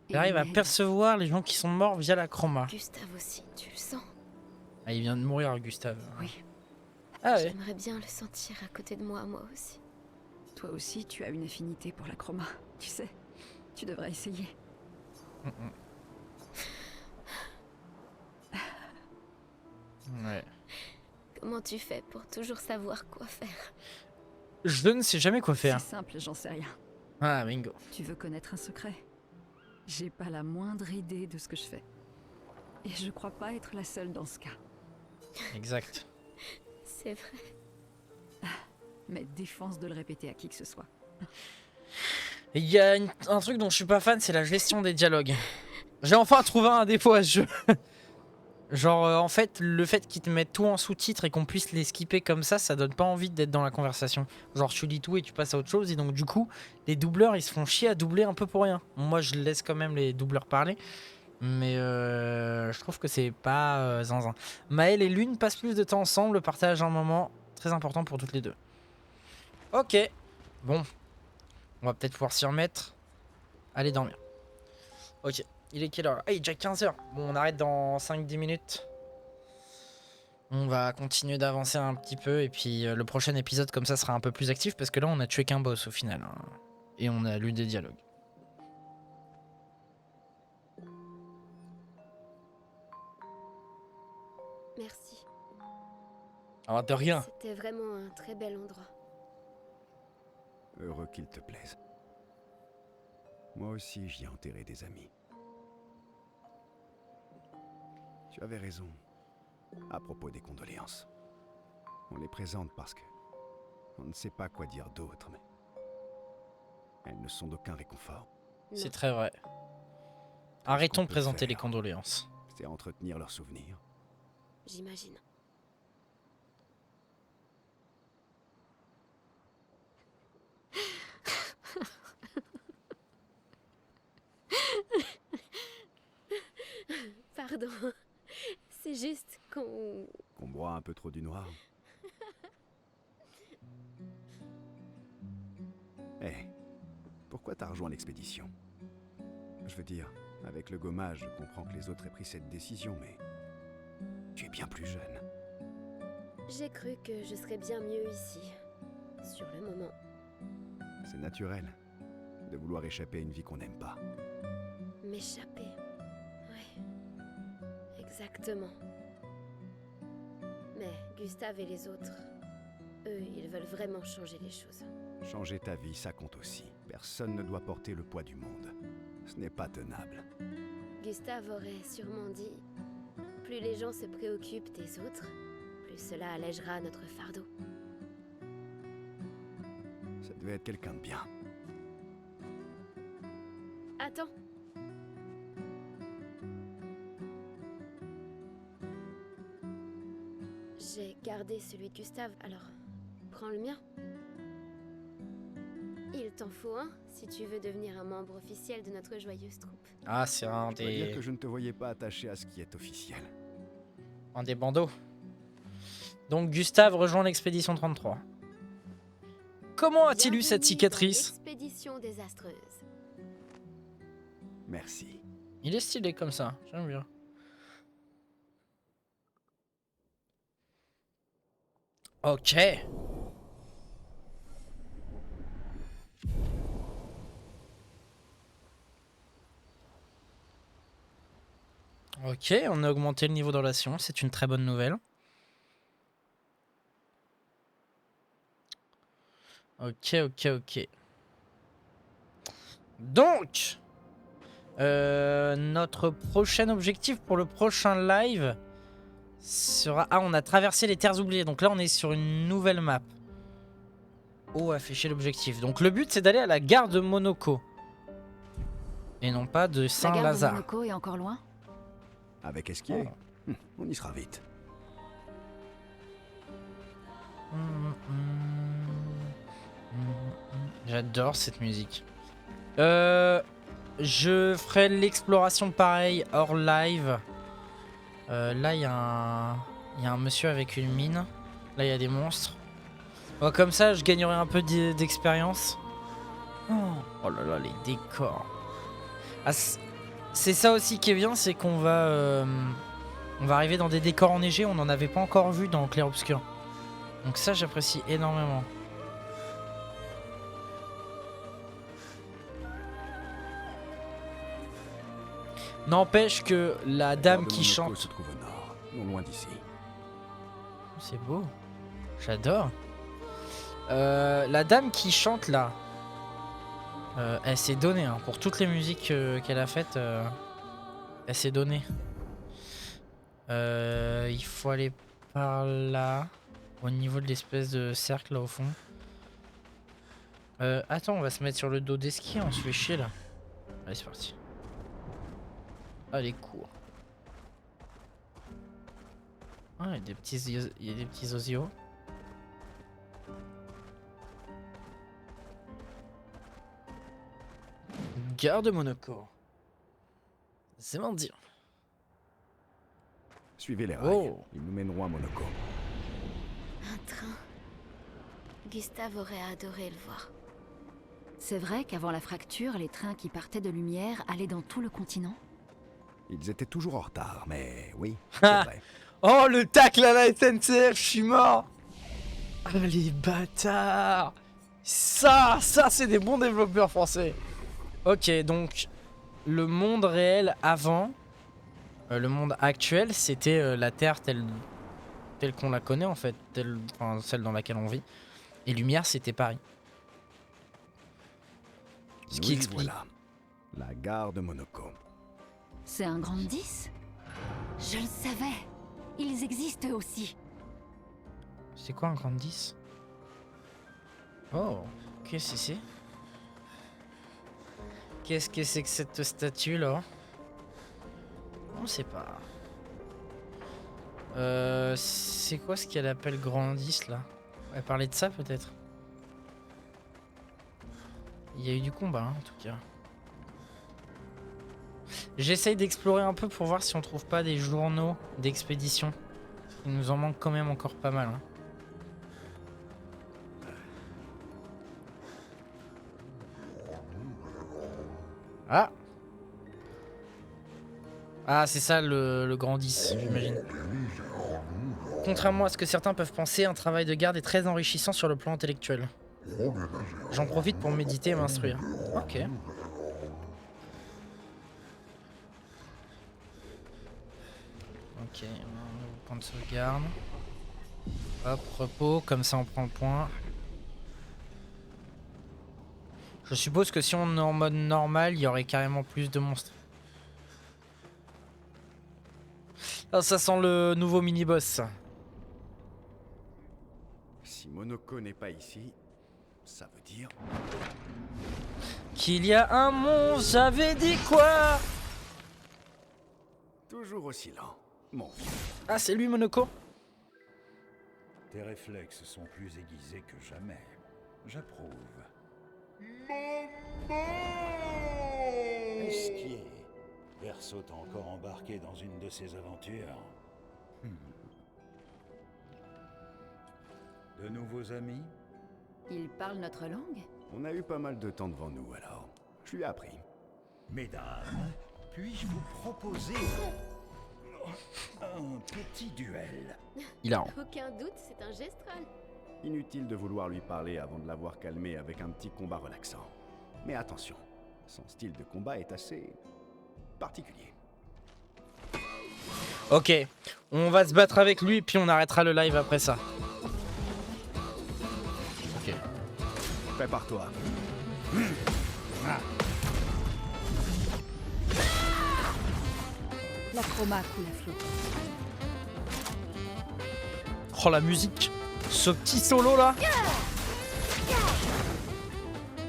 et Elle arrive à ils m'aident. percevoir les gens qui sont morts via la chroma. Gustave aussi, tu le sens? Ah, il vient de mourir, Gustave. Oui, Ah ouais. J'aimerais bien le sentir à côté de moi aussi. toi aussi tu as une affinité pour la chroma, tu sais. Tu devrais essayer. Ouais. Comment tu fais pour toujours savoir quoi faire? Je ne sais jamais quoi faire. C'est simple, j'en sais rien. Ah, bingo. Tu veux connaître un secret? J'ai pas la moindre idée de ce que je fais. Et je crois pas être la seule dans ce cas. Exact. C'est vrai. Mais défense de le répéter à qui que ce soit. Et il y a un truc dont je suis pas fan, c'est la gestion des dialogues. J'ai enfin trouvé un défaut à ce jeu. Genre, en fait, le fait qu'ils te mettent tout en sous-titres et qu'on puisse les skipper comme ça donne pas envie d'être dans la conversation. Genre, tu lis tout et tu passes à autre chose. Et donc, du coup, les doubleurs, ils se font chier à doubler un peu pour rien. Moi, je laisse quand même les doubleurs parler. Mais je trouve que c'est pas zinzin. Maëlle et Lune passent plus de temps ensemble, partagent un moment très important pour toutes les deux. Ok. Bon. On va peut-être pouvoir s'y remettre. Allez dormir. Ok. Il est quelle heure là? Ah, il est déjà 15h. Bon, on arrête dans 5-10 minutes. On va continuer d'avancer un petit peu. Et puis le prochain épisode comme ça sera un peu plus actif. Parce que là, on a tué qu'un boss au final. Hein. Et on a lu des dialogues. Merci. Alors de rien. C'était vraiment un très bel endroit. Heureux qu'il te plaise. Moi aussi, j'y ai enterré des amis. Tu avais raison. À propos des condoléances. On les présente parce que... on ne sait pas quoi dire d'autre, mais... elles ne sont d'aucun réconfort. C'est Non. très vrai. Arrêtons de peut présenter les faire. condoléances. C'est entretenir leurs souvenirs. J'imagine. Pardon. C'est juste qu'on... Qu'on boit un peu trop du noir. pourquoi t'as rejoint l'expédition? Je veux dire, avec le gommage, je comprends que les autres aient pris cette décision, mais... Tu es bien plus jeune. J'ai cru que je serais bien mieux ici. Sur le moment. C'est naturel de vouloir échapper à une vie qu'on n'aime pas. M'échapper. Ouais. Exactement. Mais Gustave et les autres, eux, ils veulent vraiment changer les choses. Changer ta vie, ça compte aussi. Personne ne doit porter le poids du monde. Ce n'est pas tenable. Gustave aurait sûrement dit, plus les gens se préoccupent des autres, plus cela allègera notre fardeau. Ça devait être quelqu'un de bien. Attends. J'ai gardé celui de Gustave, alors prends le mien. Il t'en faut un si tu veux devenir un membre officiel de notre joyeuse troupe. Ah, c'est un Je dois dire des... que je ne te voyais pas attaché à ce qui est officiel. un des bandeaux. Donc Gustave rejoint l'expédition 33. Comment a-t-il eu cette Bienvenue cicatrice? dans l'expédition désastreuse. Merci. Il est stylé comme ça, j'aime bien. Ok. Ok, on a augmenté le niveau de relation, c'est une très bonne nouvelle. Ok, ok, ok. Donc, notre prochain objectif pour le prochain live sera... Ah, on a traversé les terres oubliées, donc là on est sur une nouvelle map. Oh, afficher l'objectif. Donc le but c'est d'aller à la gare de Monaco. Et non pas de La gare de Saint-Lazare. Monaco est encore loin? Avec Esquier, on y sera vite. J'adore cette musique. Je ferai l'exploration pareil hors live. Là, il y a un monsieur avec une mine. Là, il y a des monstres. Bon, comme ça, je gagnerai un peu d'expérience. Oh là là, les décors. Ah, c'est ça aussi qui est bien, c'est qu'on va arriver dans des décors enneigés. On n'en avait pas encore vu dans Clair Obscur. Donc ça, j'apprécie énormément. N'empêche que la dame Gare de qui Monaco chante... se trouve au nord, non loin d'ici. C'est beau. J'adore. La dame qui chante là, elle s'est donnée hein, pour toutes les musiques qu'elle a faites. Elle s'est donnée. Il faut aller par là, au niveau de l'espèce de cercle là au fond. Attends, on va se mettre sur le dos d'Esquier, on se fait chier là. Allez, c'est parti. Allez, cours. Ah, il y a des petits osios. Gare de Monaco. C'est mendiant. Suivez les rails, Oh. ils nous mèneront à Monaco. Un train. Gustave aurait adoré le voir. C'est vrai qu'avant la fracture, les trains qui partaient de Lumière allaient dans tout le continent? Ils étaient toujours en retard, mais oui, c'est vrai. Oh, le tacle à la SNCF, je suis mort. Ah, les bâtards. Ça c'est des bons développeurs français. Ok, donc le monde réel avant, le monde actuel, c'était la Terre telle qu'on la connaît en fait, enfin, celle dans laquelle on vit. Et Lumière, c'était Paris. Ce qui Nous y explique. voilà, la gare de Monaco. C'est un grand 10? Je le savais! Ils existent aussi! C'est quoi un grand 10? Oh, qu'est-ce que c'est? Qu'est-ce que c'est que cette statue là? On sait pas. C'est quoi ce qu'elle appelle grand 10 là? Elle parlait de ça peut-être? Il y a eu du combat hein, en tout cas. J'essaye d'explorer un peu pour voir si on trouve pas des journaux d'expédition. Il nous en manque quand même encore pas mal. Hein. Ah, c'est ça le grand 10, j'imagine. Contrairement à ce que certains peuvent penser, un travail de garde est très enrichissant sur le plan intellectuel. J'en profite pour méditer et m'instruire. Ok. Ok, on point de sauvegarde. Hop, repos, comme ça on prend le point. Je suppose que si on est en mode normal, il y aurait carrément plus de monstres. Ah, ça sent le nouveau mini-boss. Si Monoko n'est pas ici, ça veut dire... Qu'il y a un monstre, j'avais dit quoi? Toujours aussi lent, mon vieux. Ah, c'est lui, Monoko? Tes réflexes sont plus aiguisés que jamais. J'approuve. Est-ce qui est Verso t'a encore embarqué dans une de ses aventures? De nouveaux amis? Il parle notre langue? On a eu pas mal de temps devant nous, alors. Je lui ai appris. Mesdames, puis-je vous proposer un petit duel? Hilarant. Aucun doute, c'est un gestral. Inutile de vouloir lui parler avant de l'avoir calmé avec un petit combat relaxant. Mais attention, son style de combat est assez... particulier. Ok, on va se battre avec lui, puis on arrêtera le live après ça. Ok. Prépare-toi. La chroma coule à flot. Oh, la musique. Ce petit solo là.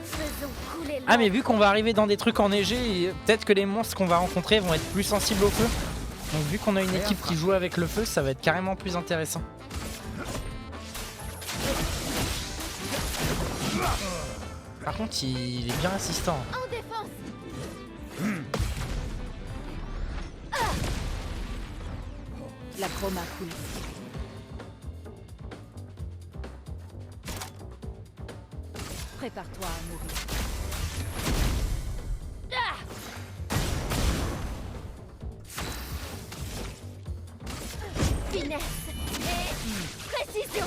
Faisons couler Ah, mais vu qu'on va arriver dans des trucs enneigés, peut-être que les monstres qu'on va rencontrer vont être plus sensibles au feu. Donc vu qu'on a une équipe qui joue avec le feu, ça va être carrément plus intéressant. Par contre, il est bien assistant. en défense. La chroma coule. Prépare-toi à mourir. Finesse et précision.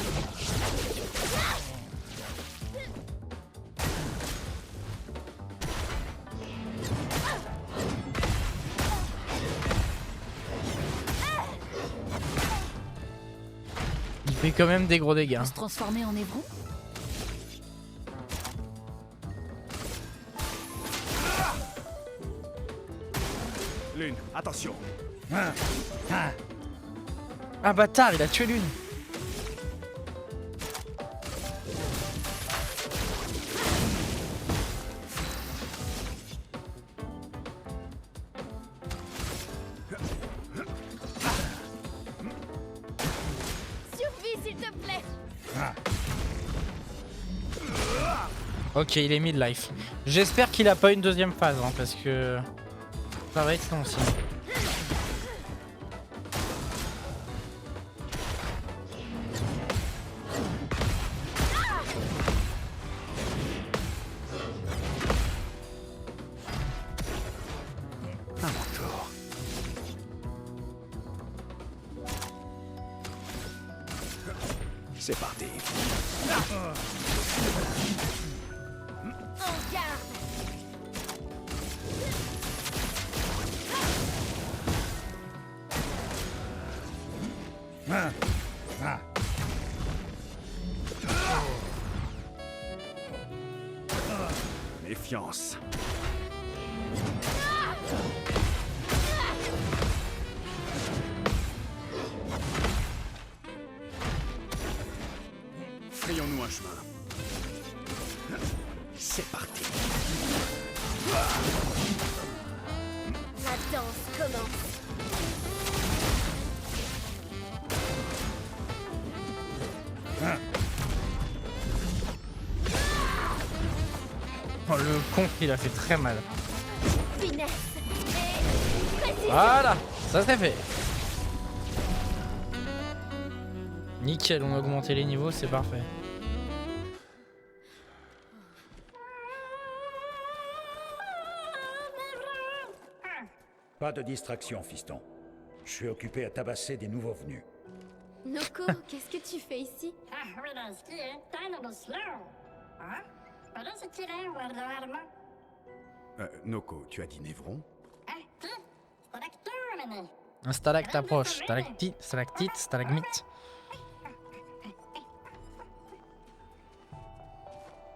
Il fait quand même des gros dégâts. On se transformer en hébreu? Lune, attention. Ah bâtard, il a tué l'une. Survie, s'il te plaît. Ok, il est mid-life. J'espère qu'il a pas une deuxième phase, hein, parce que ça va être long aussi. À mon tour. C'est parti. En garde. Méfiance. Frayons-nous un chemin. C'est parti. La danse commence. Oh, le con, il a fait très mal. Finesse et précision. Voilà, ça c'est fait. Nickel, on a augmenté les niveaux, c'est parfait. Pas de distraction, fiston. Je suis occupé à tabasser des nouveaux venus. Noko, qu'est-ce que tu fais ici? Noko, tu as dit Névron? Un stalacte approche. Stalactite, stalactite, stalagmite.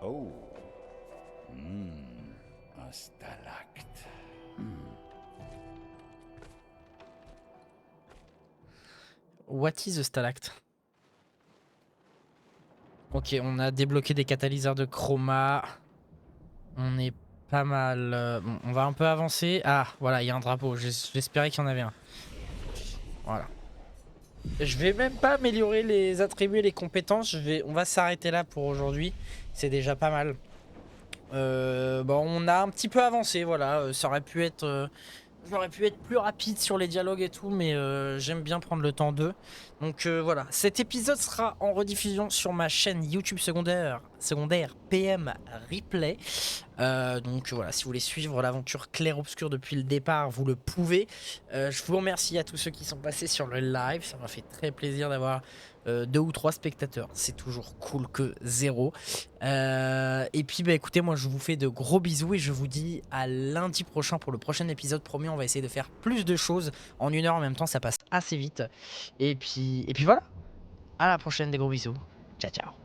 Oh. Un stalacte. What is a stalacte? Ok, on a débloqué des catalyseurs de chroma. On est pas mal. Bon, on va un peu avancer. Ah, voilà, il y a un drapeau. J'espérais qu'il y en avait un. Voilà. Je vais même pas améliorer les attributs et les compétences. On va s'arrêter là pour aujourd'hui. C'est déjà pas mal. Bon, on a un petit peu avancé, voilà. Ça aurait pu être... J'aurais pu être plus rapide sur les dialogues et tout, mais j'aime bien prendre le temps d'eux. Donc voilà, cet épisode sera en rediffusion sur ma chaîne YouTube secondaire PM Replay. Donc voilà, si vous voulez suivre l'aventure clair-obscur depuis le départ, vous le pouvez. Je vous remercie à tous ceux qui sont passés sur le live. Ça m'a fait très plaisir d'avoir 2 ou 3 spectateurs. C'est toujours cool que 0. Et puis bah écoutez, moi je vous fais de gros bisous et je vous dis à lundi prochain pour le prochain épisode. Promis, on va essayer de faire plus de choses en 1 heure en même temps, ça passe assez vite. Et puis voilà, à la prochaine, des gros bisous. Ciao ciao.